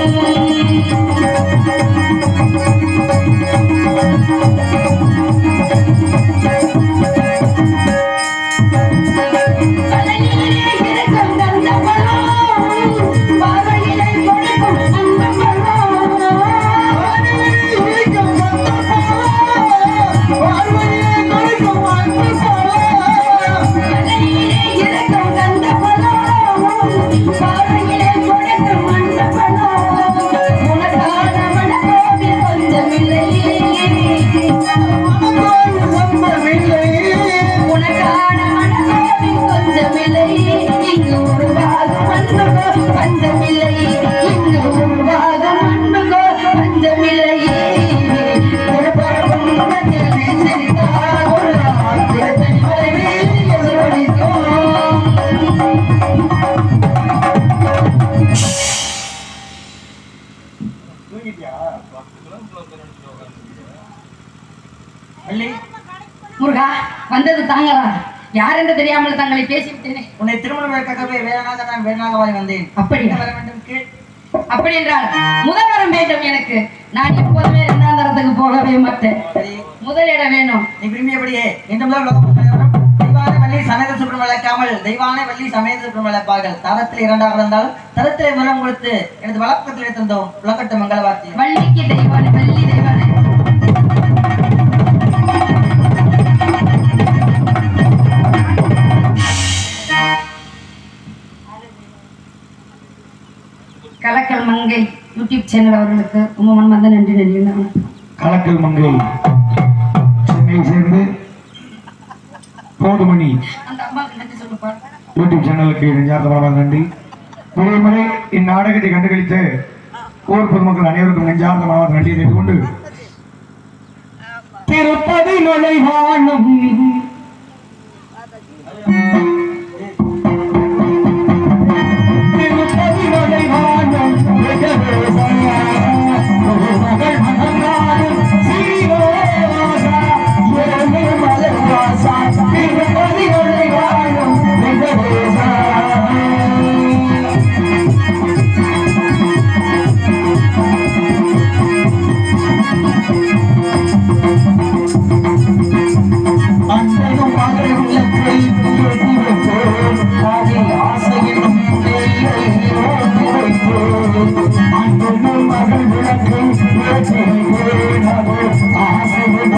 முருகா வந்தது தாங்களா? யார் என்று தெரியாமல் தங்களை பேசிவிட்டேனே. உன்னை திருமணம் வைக்கவே வேறனாக நான் வேறனாகவாய் வந்தேன். அப்படி வர வேண்டும் கேள். அப்படி என்றால் முதல் வரம் வேண்டும் எனக்கு. நான் எப்போதுமே இரண்டாம் தரத்துக்கு போகவே மாட்டேன். சரி, முதலிடம் வேணும். நீ விரும்பியபடியே இந்த முதல் உலகம் தெய்வான வள்ளி சமேத சுப்பிரம் வளர்க்காமல் தெய்வான வள்ளி சமேத சுப்பிரம் வளர்ப்பார்கள். தரத்தில் இரண்டாக இருந்தால் தரத்திலே வரம் கொடுத்து எனது வழக்கத்திலே தந்தோம். உலகட்டு மங்கள வார்த்தை. வள்ளிக்கு தெய்வானே, வள்ளி தெய்வானே. கலக்கல் மங்கை யூடியூப் சேனல் அவர்களுக்கு ரொம்ப மனமார்ந்த நன்றி நன்றி. கலக்கல் மங்கை சென்னையை சேர்ந்து போதுமணி அந்த அம்மாவுக்கு நன்றி சொல்லுப்பா. யூடியூப் சேனலுக்கு நெஞ்சார்ந்த நன்றி. முதல் முறை இந்நாடகத்தை கண்டுகளித்த ஊர் பொதுமக்கள் அனைவருக்கும் நெஞ்சார்ந்த மனமார்ந்த நன்றியை தெரிந்து கொண்டு திருப்பதி மலை வாழும் திருப்பதி மலை வாழும் திருப்பதி மலை வாழும் அன்பனும் மகள் உள்ளத்தை ஆசையிலும் அன்பனும் மகள் விளக்கை ஆசையிலும்